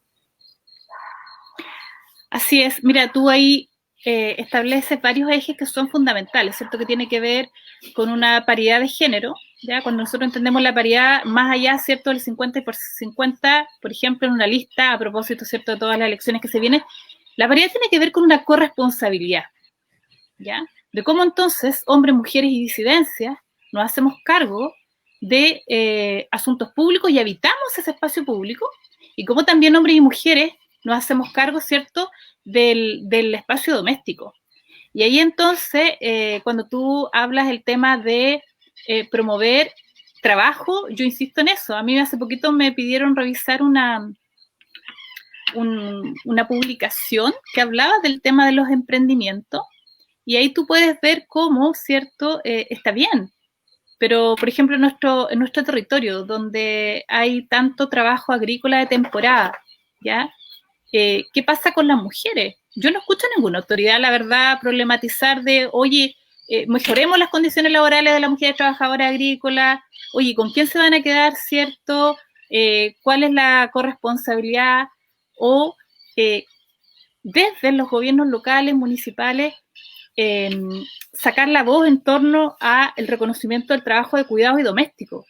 S1: Así es. Mira, tú ahí estableces varios ejes que son fundamentales, ¿cierto? Que tiene que ver con una paridad de género, ¿ya? Cuando nosotros entendemos la paridad más allá, ¿cierto? Del 50 y por 50, por ejemplo, en una lista, a propósito, ¿cierto? De todas las elecciones que se vienen, la paridad tiene que ver con una corresponsabilidad, ¿ya? De cómo entonces, hombres, mujeres y disidencias, nos hacemos cargo de asuntos públicos y habitamos ese espacio público, y cómo también hombres y mujeres nos hacemos cargo, ¿cierto?, del espacio doméstico. Y ahí entonces, cuando tú hablas del tema de promover trabajo, yo insisto en eso. A mí hace poquito me pidieron revisar una publicación que hablaba del tema de los emprendimientos, y ahí tú puedes ver cómo, ¿cierto?, está bien. Pero, por ejemplo, en nuestro territorio, donde hay tanto trabajo agrícola de temporada, ¿ya? ¿Qué pasa con las mujeres? Yo no escucho a ninguna autoridad, la verdad, problematizar de, oye, mejoremos las condiciones laborales de las mujeres trabajadoras agrícolas, oye, ¿con quién se van a quedar, cierto? ¿Cuál es la corresponsabilidad? O desde los gobiernos locales, municipales, sacar la voz en torno al reconocimiento del trabajo de cuidado y doméstico.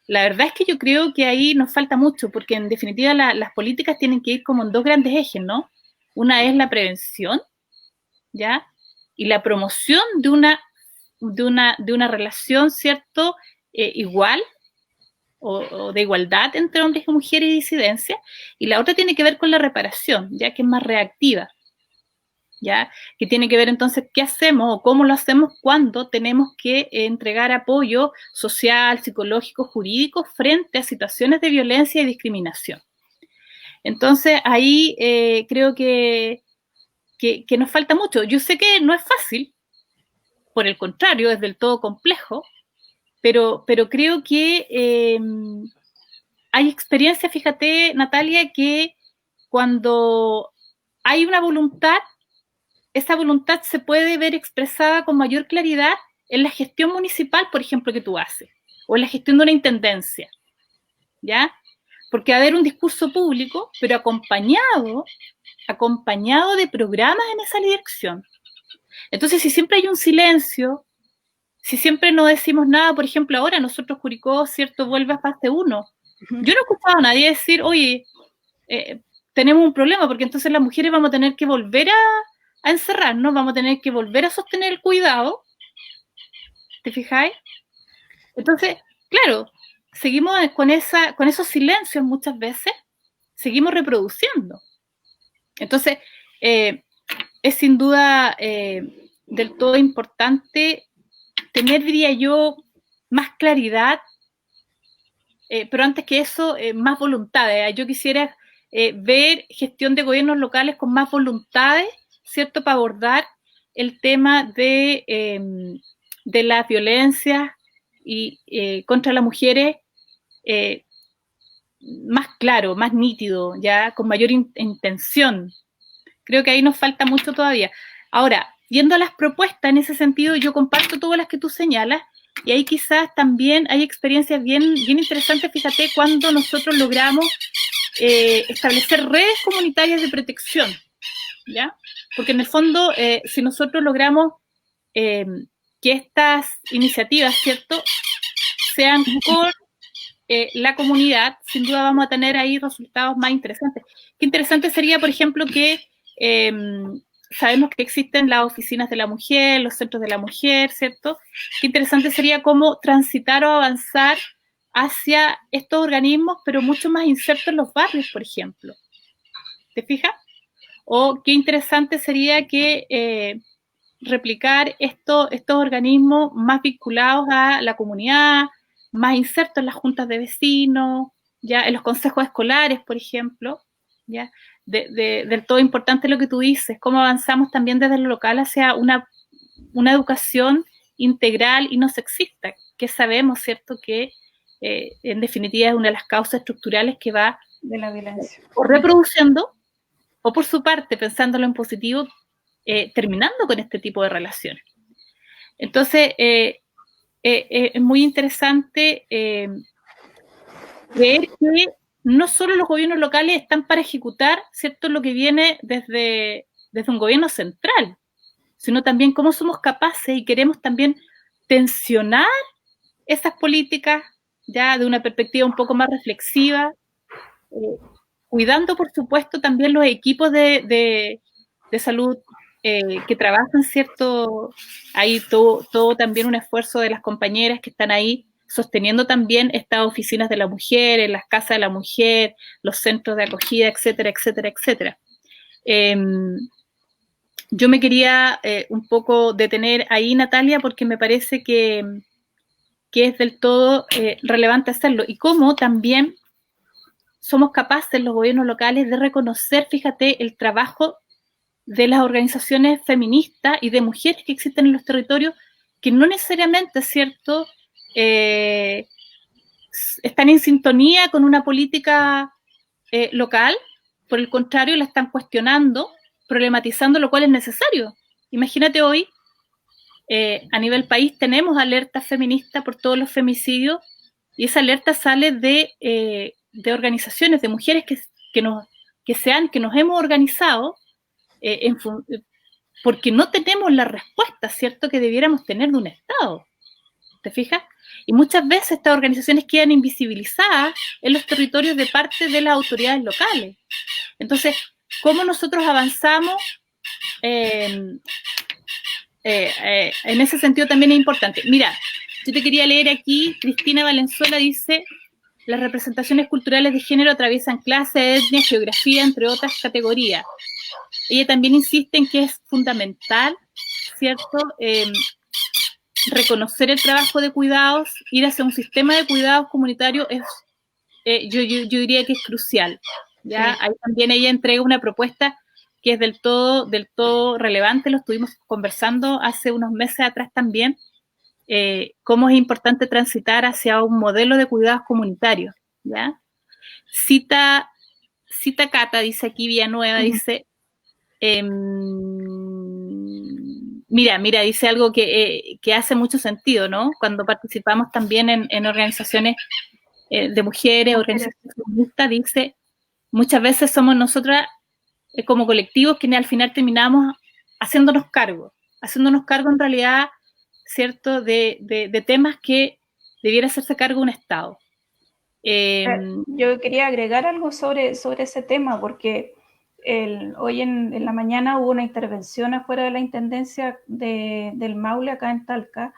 S1: La verdad es que yo creo que ahí nos falta mucho, porque en definitiva las políticas tienen que ir como en dos grandes ejes, ¿no? Una es la prevención, ¿ya? Y la promoción de una relación, ¿cierto? Igual o de igualdad entre hombres y mujeres y disidencia, y la otra tiene que ver con la reparación, ya que es más reactiva, ¿ya? Que tiene que ver entonces qué hacemos o cómo lo hacemos cuando tenemos que entregar apoyo social, psicológico, jurídico frente a situaciones de violencia y discriminación. Entonces ahí creo que nos falta mucho. Yo sé que no es fácil, por el contrario, es del todo complejo, pero creo que hay experiencias, fíjate, Natalia, que cuando hay una voluntad, esa voluntad se puede ver expresada con mayor claridad en la gestión municipal, por ejemplo, que tú haces, o en la gestión de una intendencia, ¿ya? Porque va a haber un discurso público, pero acompañado de programas en esa dirección. Entonces, si siempre hay un silencio, si siempre no decimos nada, por ejemplo, ahora nosotros Curicó, ¿cierto?, vuelve a fase 1. Yo no he escuchado a nadie decir, oye, tenemos un problema, porque entonces las mujeres vamos a tener que volver a encerrarnos, vamos a tener que volver a sostener el cuidado. ¿Te fijáis? Entonces, claro, seguimos con esos silencios muchas veces, seguimos reproduciendo. Entonces, es sin duda del todo importante tener, diría yo, más claridad, pero antes que eso, más voluntades. Yo quisiera ver gestión de gobiernos locales con más voluntades, ¿cierto?, para abordar el tema de las violencias y contra las mujeres más claro, más nítido, ya con mayor intención. Creo que ahí nos falta mucho todavía. Ahora, yendo a las propuestas, en ese sentido, yo comparto todas las que tú señalas, y ahí quizás también hay experiencias bien interesantes, fíjate, cuando nosotros logramos establecer redes comunitarias de protección, ¿ya? Porque en el fondo, si nosotros logramos que estas iniciativas, ¿cierto?, sean con la comunidad, sin duda vamos a tener ahí resultados más interesantes. Qué interesante sería, por ejemplo, que sabemos que existen las oficinas de la mujer, los centros de la mujer, ¿cierto? Qué interesante sería cómo transitar o avanzar hacia estos organismos, pero mucho más insertos en los barrios, por ejemplo. ¿Te fijas? O qué interesante sería que replicar estos organismos más vinculados a la comunidad, más insertos en las juntas de vecinos, ya en los consejos escolares, por ejemplo, ya del todo importante lo que tú dices, cómo avanzamos también desde lo local hacia una educación integral y no sexista, que sabemos, ¿cierto?, que en definitiva es una de las causas estructurales que va
S2: de la violencia,
S1: o reproduciendo, o por su parte, pensándolo en positivo, terminando con este tipo de relaciones. Entonces, es muy interesante ver que no solo los gobiernos locales están para ejecutar, ¿cierto?, lo que viene desde un gobierno central, sino también cómo somos capaces y queremos también tensionar esas políticas ya de una perspectiva un poco más reflexiva, cuidando, por supuesto, también los equipos de salud que trabajan, ¿cierto? Hay todo también un esfuerzo de las compañeras que están ahí sosteniendo también estas oficinas de la mujer, las casas de la mujer, los centros de acogida, etcétera, etcétera, etcétera. Yo me quería un poco detener ahí, Natalia, porque me parece que es del todo relevante hacerlo. Y cómo también somos capaces, los gobiernos locales, de reconocer, fíjate, el trabajo de las organizaciones feministas y de mujeres que existen en los territorios, que no necesariamente, ¿cierto?, están en sintonía con una política local, por el contrario, la están cuestionando, problematizando, lo cual es necesario. Imagínate hoy, a nivel país tenemos alertas feministas por todos los femicidios, y esa alerta sale de organizaciones, de mujeres que nos hemos organizado porque no tenemos la respuesta, ¿cierto?, que debiéramos tener de un Estado. ¿Te fijas? Y muchas veces estas organizaciones quedan invisibilizadas en los territorios de parte de las autoridades locales. Entonces, ¿cómo nosotros avanzamos? En ese sentido también es importante. Mira, yo te quería leer aquí, Cristina Valenzuela dice, las representaciones culturales de género atraviesan clase, etnia, geografía, entre otras categorías. Ella también insiste en que es fundamental, ¿cierto?, reconocer el trabajo de cuidados, ir hacia un sistema de cuidados comunitario es, yo diría que es crucial. ¿Ya? Sí. Ahí también ella entrega una propuesta que es del todo relevante, lo estuvimos conversando hace unos meses atrás también, cómo es importante transitar hacia un modelo de cuidados comunitarios. ¿Ya? Cita Cata, dice aquí Villanueva, dice, mira, dice algo que hace mucho sentido, ¿no? Cuando participamos también en organizaciones de mujeres, organizaciones feministas, dice, muchas veces somos nosotras como colectivos quienes al final terminamos haciéndonos cargo en realidad, ¿cierto?, de temas que debiera hacerse cargo un Estado.
S2: Yo quería agregar algo sobre ese tema, porque hoy en la mañana hubo una intervención afuera de la Intendencia del Maule, acá en Talca,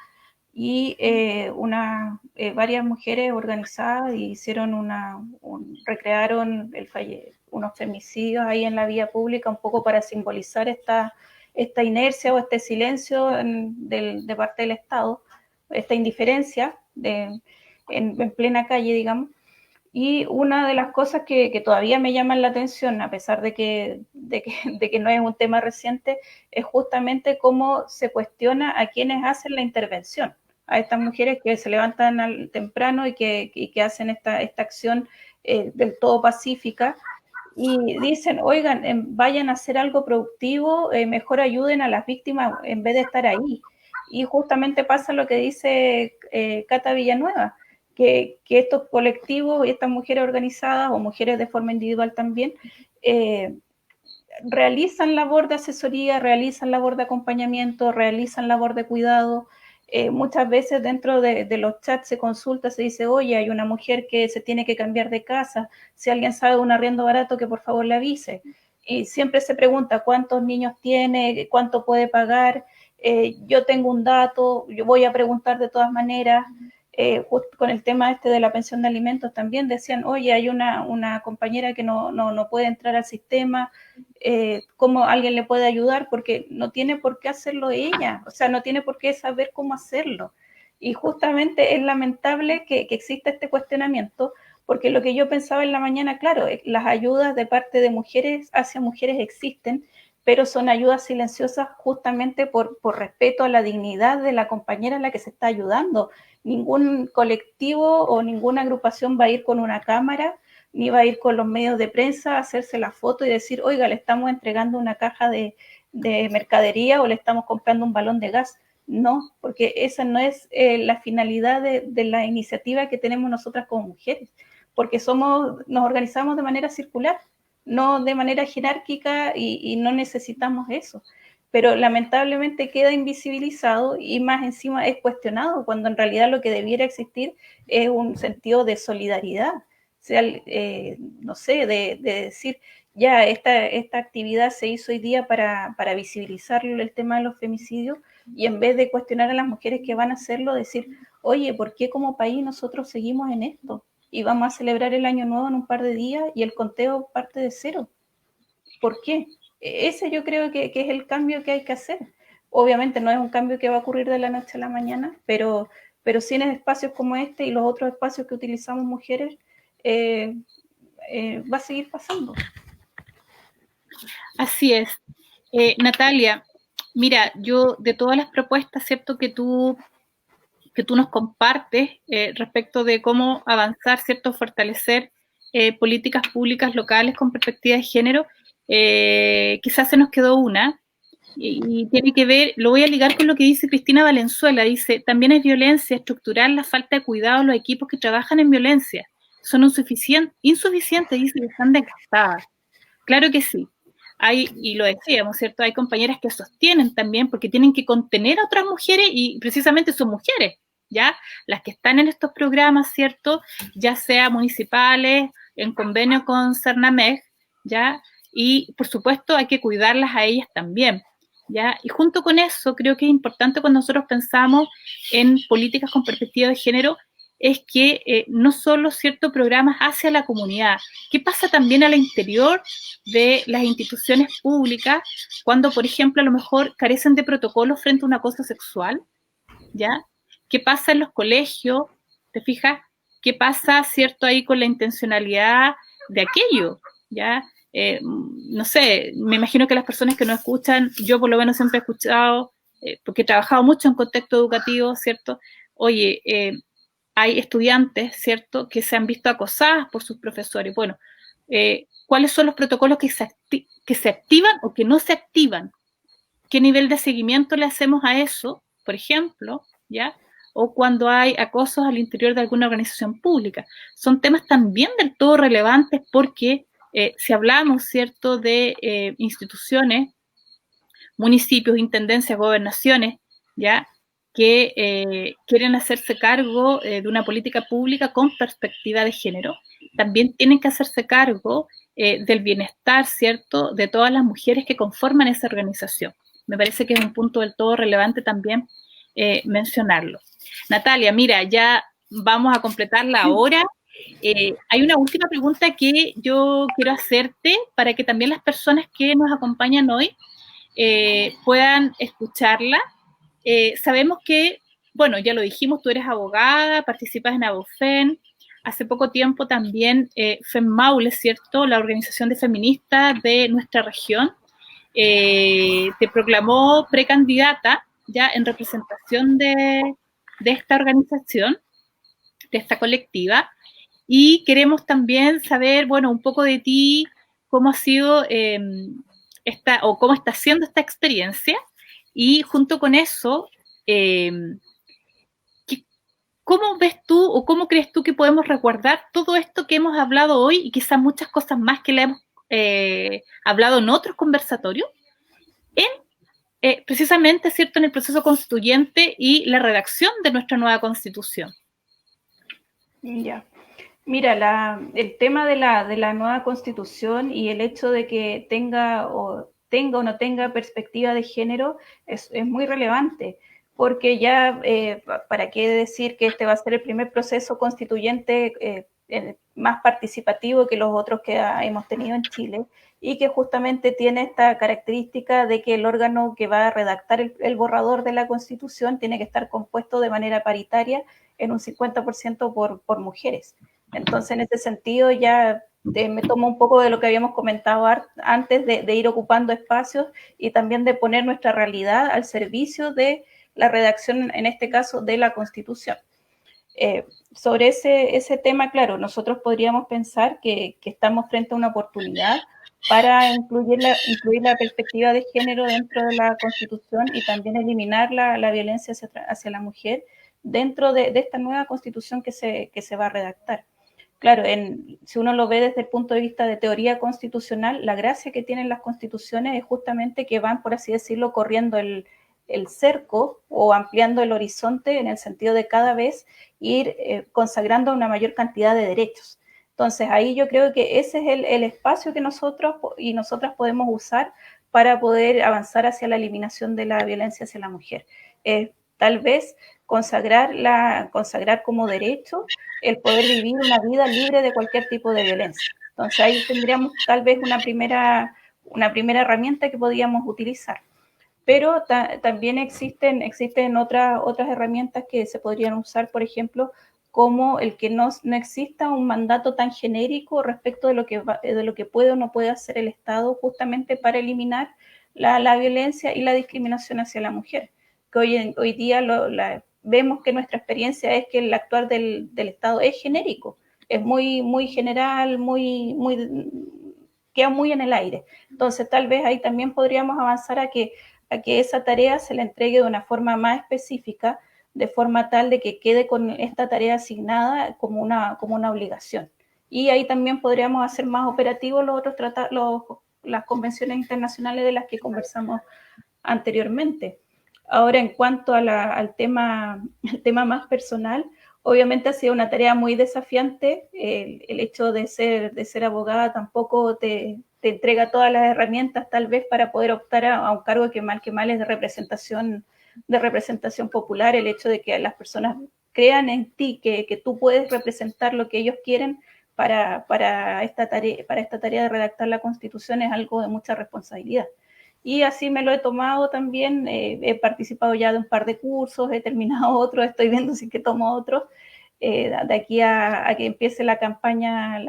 S2: y varias mujeres organizadas hicieron recrearon unos femicidios ahí en la vía pública, un poco para simbolizar esta inercia o este silencio de parte del Estado, esta indiferencia en plena calle, digamos. Y una de las cosas que todavía me llaman la atención, a pesar de que no es un tema reciente, es justamente cómo se cuestiona a quienes hacen la intervención, a estas mujeres que se levantan temprano y que hacen esta acción del todo pacífica, y dicen, oigan, vayan a hacer algo productivo, mejor ayuden a las víctimas en vez de estar ahí. Y justamente pasa lo que dice Cata Villanueva, que estos colectivos y estas mujeres organizadas, o mujeres de forma individual también, realizan labor de asesoría, realizan labor de acompañamiento, realizan labor de cuidado. Muchas veces dentro de los chats se consulta, se dice, oye, hay una mujer que se tiene que cambiar de casa, si alguien sabe de un arriendo barato, que por favor le avise. Y siempre se pregunta cuántos niños tiene, cuánto puede pagar, yo tengo un dato, yo voy a preguntar de todas maneras. Justo con el tema de la pensión de alimentos también decían, oye, hay una compañera que no puede entrar al sistema, ¿cómo alguien le puede ayudar? Porque no tiene por qué hacerlo ella, o sea, no tiene por qué saber cómo hacerlo. Y justamente es lamentable que exista este cuestionamiento, porque lo que yo pensaba en la mañana, claro, las ayudas de parte de mujeres hacia mujeres existen, pero son ayudas silenciosas justamente por respeto a la dignidad de la compañera a la que se está ayudando. Ningún colectivo o ninguna agrupación va a ir con una cámara, ni va a ir con los medios de prensa a hacerse la foto y decir, oiga, le estamos entregando una caja de mercadería o le estamos comprando un balón de gas. No, porque esa no es la finalidad de la iniciativa que tenemos nosotras como mujeres, porque nos organizamos de manera circular, no de manera jerárquica, y no necesitamos eso. Pero lamentablemente queda invisibilizado y más encima es cuestionado, cuando en realidad lo que debiera existir es un sentido de solidaridad. O sea, no sé, de decir, ya esta actividad se hizo hoy día para visibilizar el tema de los femicidios, y en vez de cuestionar a las mujeres que van a hacerlo, decir, oye, ¿por qué como país nosotros seguimos en esto? Y vamos a celebrar el Año Nuevo en un par de días y el conteo parte de cero. ¿Por qué? Ese yo creo que es el cambio que hay que hacer. Obviamente no es un cambio que va a ocurrir de la noche a la mañana, pero sí en espacios como este y los otros espacios que utilizamos mujeres, va a seguir pasando.
S1: Así es. Natalia, mira, yo de todas las propuestas, ¿cierto?, que tú nos compartes respecto de cómo avanzar, ¿cierto?, fortalecer políticas públicas locales con perspectiva de género, quizás se nos quedó una, y tiene que ver, lo voy a ligar con lo que dice Cristina Valenzuela, dice, también es violencia estructural la falta de cuidado de los equipos que trabajan en violencia, son insuficientes, dice, y están desgastadas. Claro que sí. hay, y lo decíamos, ¿cierto? Hay compañeras que sostienen también porque tienen que contener a otras mujeres y precisamente son mujeres, ¿ya? Las que están en estos programas, ¿cierto? Ya sea municipales, en convenio con Cernameg, ¿ya? Y por supuesto hay que cuidarlas a ellas también, ¿ya? Y junto con eso creo que es importante cuando nosotros pensamos en políticas con perspectiva de género, es que no solo ciertos programas hacia la comunidad, ¿qué pasa también al interior de las instituciones públicas cuando, por ejemplo, a lo mejor carecen de protocolos frente a un acoso sexual? ¿Ya? ¿Qué pasa en los colegios? ¿Te fijas? ¿Qué pasa, cierto, ahí con la intencionalidad de aquello? ¿Ya? No sé, me imagino que las personas que nos escuchan, yo por lo menos siempre he escuchado, porque he trabajado mucho en contexto educativo, ¿cierto? Oye, hay estudiantes, ¿cierto?, que se han visto acosadas por sus profesores. Bueno, ¿cuáles son los protocolos que se activan o que no se activan? ¿Qué nivel de seguimiento le hacemos a eso, por ejemplo, ya? O cuando hay acosos al interior de alguna organización pública. Son temas también del todo relevantes porque si hablamos, ¿cierto?, de instituciones, municipios, intendencias, gobernaciones, ¿ya?, que quieren hacerse cargo de una política pública con perspectiva de género, también tienen que hacerse cargo del bienestar, ¿cierto?, de todas las mujeres que conforman esa organización. Me parece que es un punto del todo relevante también mencionarlo. Natalia, mira, ya vamos a completar la hora. Hay una última pregunta que yo quiero hacerte para que también las personas que nos acompañan hoy puedan escucharla. Sabemos que, bueno, ya lo dijimos, tú eres abogada, participas en Abofen, hace poco tiempo también FEMMAUL, ¿es cierto?, la organización de feministas de nuestra región, te proclamó precandidata ya en representación de esta organización, de esta colectiva, y queremos también saber, bueno, un poco de ti, cómo ha sido o cómo está siendo esta experiencia, y junto con eso, eh, ¿cómo ves tú o cómo crees tú que podemos resguardar todo esto que hemos hablado hoy y quizás muchas cosas más que le hemos hablado en otros conversatorios, en precisamente, ¿cierto?, en el proceso constituyente y la redacción de nuestra nueva constitución?
S2: Ya. Mira, el tema de la nueva constitución y el hecho de que tenga o no tenga perspectiva de género es muy relevante, porque ya, ¿para qué decir que este va a ser el primer proceso constituyente más participativo que los otros que hemos tenido en Chile? Y que justamente tiene esta característica de que el órgano que va a redactar el borrador de la Constitución tiene que estar compuesto de manera paritaria en un 50% por mujeres. Entonces, en ese sentido, ya me tomo un poco de lo que habíamos comentado antes, de ir ocupando espacios y también de poner nuestra realidad al servicio de la redacción, en este caso, de la Constitución. Sobre ese tema, claro, nosotros podríamos pensar que estamos frente a una oportunidad para incluir la perspectiva de género dentro de la Constitución y también eliminar la violencia hacia la mujer dentro de esta nueva Constitución que se va a redactar. Claro, si uno lo ve desde el punto de vista de teoría constitucional, la gracia que tienen las constituciones es justamente que van, por así decirlo, corriendo el cerco o ampliando el horizonte en el sentido de cada vez ir consagrando una mayor cantidad de derechos. Entonces, ahí yo creo que ese es el espacio que nosotros y nosotras podemos usar para poder avanzar hacia la eliminación de la violencia hacia la mujer. Tal vez consagrar como derecho el poder vivir una vida libre de cualquier tipo de violencia. Entonces ahí tendríamos tal vez una primera herramienta que podríamos utilizar. Pero también existen otras herramientas que se podrían usar, por ejemplo, como el que no exista un mandato tan genérico respecto de lo que puede o no puede hacer el Estado justamente para eliminar la violencia y la discriminación hacia la mujer. Que hoy día vemos que nuestra experiencia es que el actuar del Estado es genérico, es muy general, queda muy en el aire. Entonces, tal vez ahí también podríamos avanzar a que esa tarea se le entregue de una forma más específica, de forma tal de que quede con esta tarea asignada como una obligación. Y ahí también podríamos hacer más operativos los las convenciones internacionales de las que conversamos anteriormente. Ahora, en cuanto al tema más personal, obviamente ha sido una tarea muy desafiante. El hecho de ser abogada tampoco te entrega todas las herramientas tal vez para poder optar a un cargo que mal es de representación popular. El hecho de que las personas crean en ti, que tú puedes representar lo que ellos quieren para esta tarea de redactar la Constitución es algo de mucha responsabilidad. Y así me lo he tomado también, he participado ya de un par de cursos, he terminado otros, estoy viendo si que tomo otros, de aquí a que empiece la campaña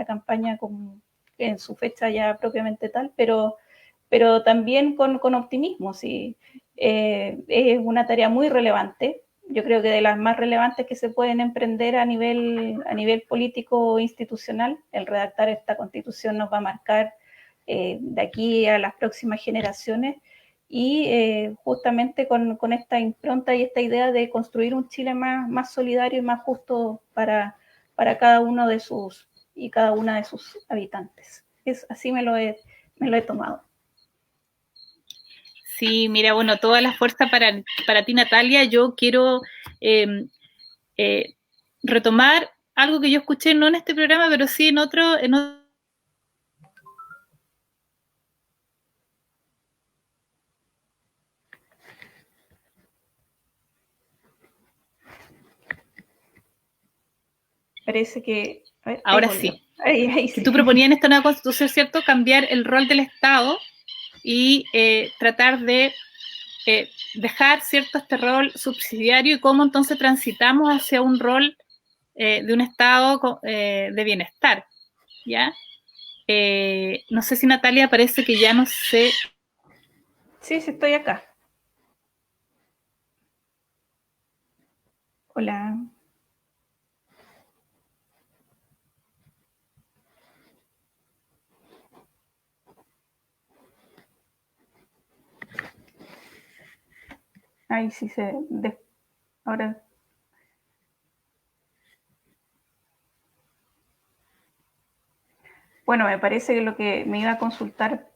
S2: en su fecha ya propiamente tal, pero también con optimismo, sí. Es una tarea muy relevante, yo creo que de las más relevantes que se pueden emprender a nivel político institucional. El redactar esta Constitución nos va a marcar de aquí a las próximas generaciones y justamente con esta impronta y esta idea de construir un Chile más solidario y más justo para cada uno de sus y cada una de sus habitantes. Así me lo he tomado.
S1: Sí, mira, bueno, toda la fuerza para ti, Natalia. Yo quiero retomar algo que yo escuché, no en este programa, pero sí en otro.
S2: Parece que...
S1: Ahora sí.
S2: Ahí
S1: Que
S2: sí.
S1: tú proponías en esta nueva Constitución, ¿cierto?, cambiar el rol del Estado y tratar de dejar, ¿cierto?, este rol subsidiario y cómo entonces transitamos hacia un rol de un Estado de bienestar, ¿ya? No sé si Natalia parece que ya no sé.
S2: Sí, estoy acá. Hola. Ahí sí ahora. Bueno, me parece que lo que me iba a consultar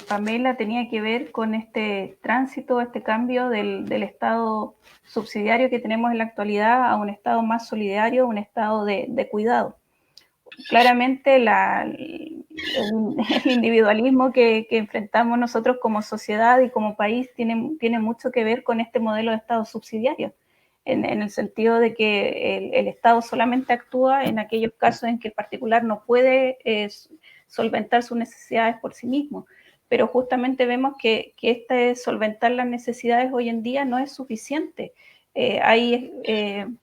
S2: Pamela tenía que ver con este tránsito, este cambio del Estado subsidiario que tenemos en la actualidad a un Estado más solidario, un Estado de cuidado. Claramente el individualismo que enfrentamos nosotros como sociedad y como país tiene mucho que ver con este modelo de Estado subsidiario, en el sentido de que el Estado solamente actúa en aquellos casos en que el particular no puede solventar sus necesidades por sí mismo. Pero justamente vemos que solventar las necesidades hoy en día no es suficiente. Hay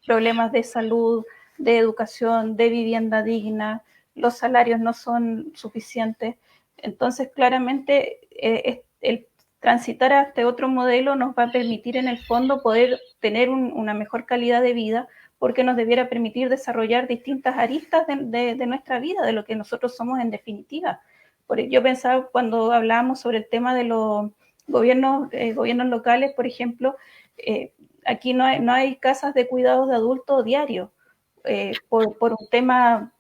S2: problemas de salud, de educación, de vivienda digna, los salarios no son suficientes. Entonces, claramente, el transitar a este otro modelo nos va a permitir en el fondo poder tener una mejor calidad de vida, porque nos debiera permitir desarrollar distintas aristas de nuestra vida, de lo que nosotros somos en definitiva. Yo pensaba cuando hablábamos sobre el tema de los gobiernos locales, por ejemplo, aquí no hay casas de cuidados de adultos diarios. Por un tema,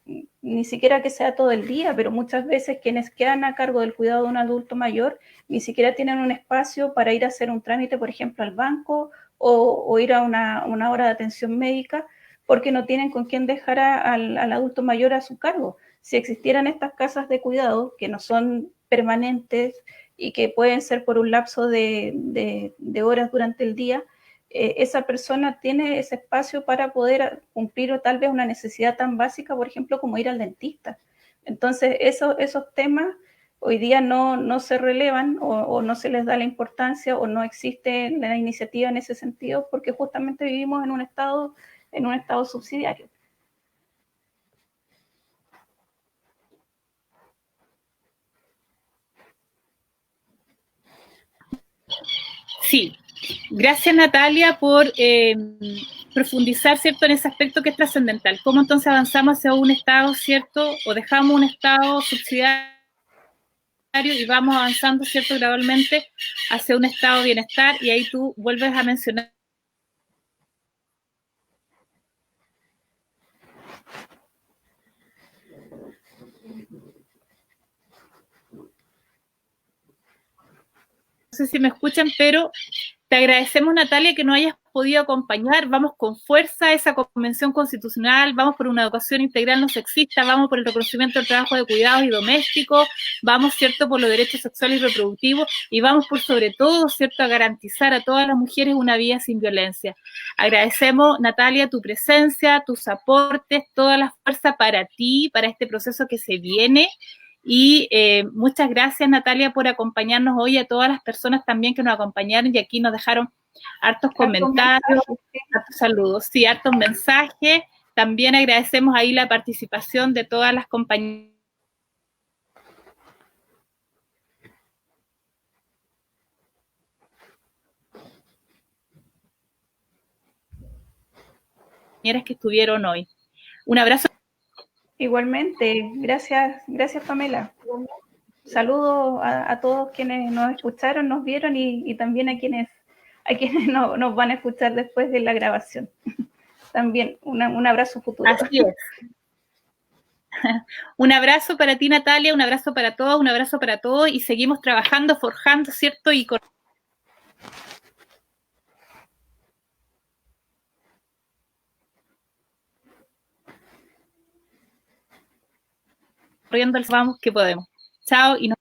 S2: ni siquiera que sea todo el día, pero muchas veces quienes quedan a cargo del cuidado de un adulto mayor ni siquiera tienen un espacio para ir a hacer un trámite, por ejemplo, al banco o ir a una hora de atención médica, porque no tienen con quién dejar al adulto mayor a su cargo. Si existieran estas casas de cuidado, que no son permanentes y que pueden ser por un lapso de horas durante el día, esa persona tiene ese espacio para poder cumplir tal vez una necesidad tan básica, por ejemplo, como ir al dentista. Entonces, esos temas hoy día no se relevan o no se les da la importancia o no existe la iniciativa en ese sentido porque justamente vivimos en un estado subsidiario.
S1: Sí, gracias Natalia por profundizar, ¿cierto?, en ese aspecto que es trascendental. ¿Cómo entonces avanzamos hacia un Estado, ¿cierto?, o dejamos un Estado subsidiario y vamos avanzando, ¿cierto?, gradualmente hacia un estado de bienestar? Y ahí tú vuelves a mencionar sé si me escuchan, pero te agradecemos, Natalia, que nos hayas podido acompañar. Vamos con fuerza a esa convención constitucional, vamos por una educación integral no sexista, vamos por el reconocimiento del trabajo de cuidados y domésticos, vamos, ¿cierto?, por los derechos sexuales y reproductivos, y vamos por sobre todo, ¿cierto?, a garantizar a todas las mujeres una vida sin violencia. Agradecemos, Natalia, tu presencia, tus aportes, toda la fuerza para ti, para este proceso que se viene. Y muchas gracias, Natalia, por acompañarnos hoy, a todas las personas también que nos acompañaron y aquí nos dejaron hartos comentarios, hartos saludos, sí, hartos mensajes. También agradecemos ahí la participación de todas las compañeras que estuvieron hoy. Un abrazo.
S2: Igualmente, gracias, gracias Pamela. Saludos a todos quienes nos escucharon, nos vieron y también a quienes nos van a escuchar después de la grabación. También un abrazo futuro.
S1: Así es. Un abrazo para ti, Natalia, un abrazo para todos y seguimos trabajando, forjando, ¿cierto? Y corriendo, vamos que podemos. Chao y nos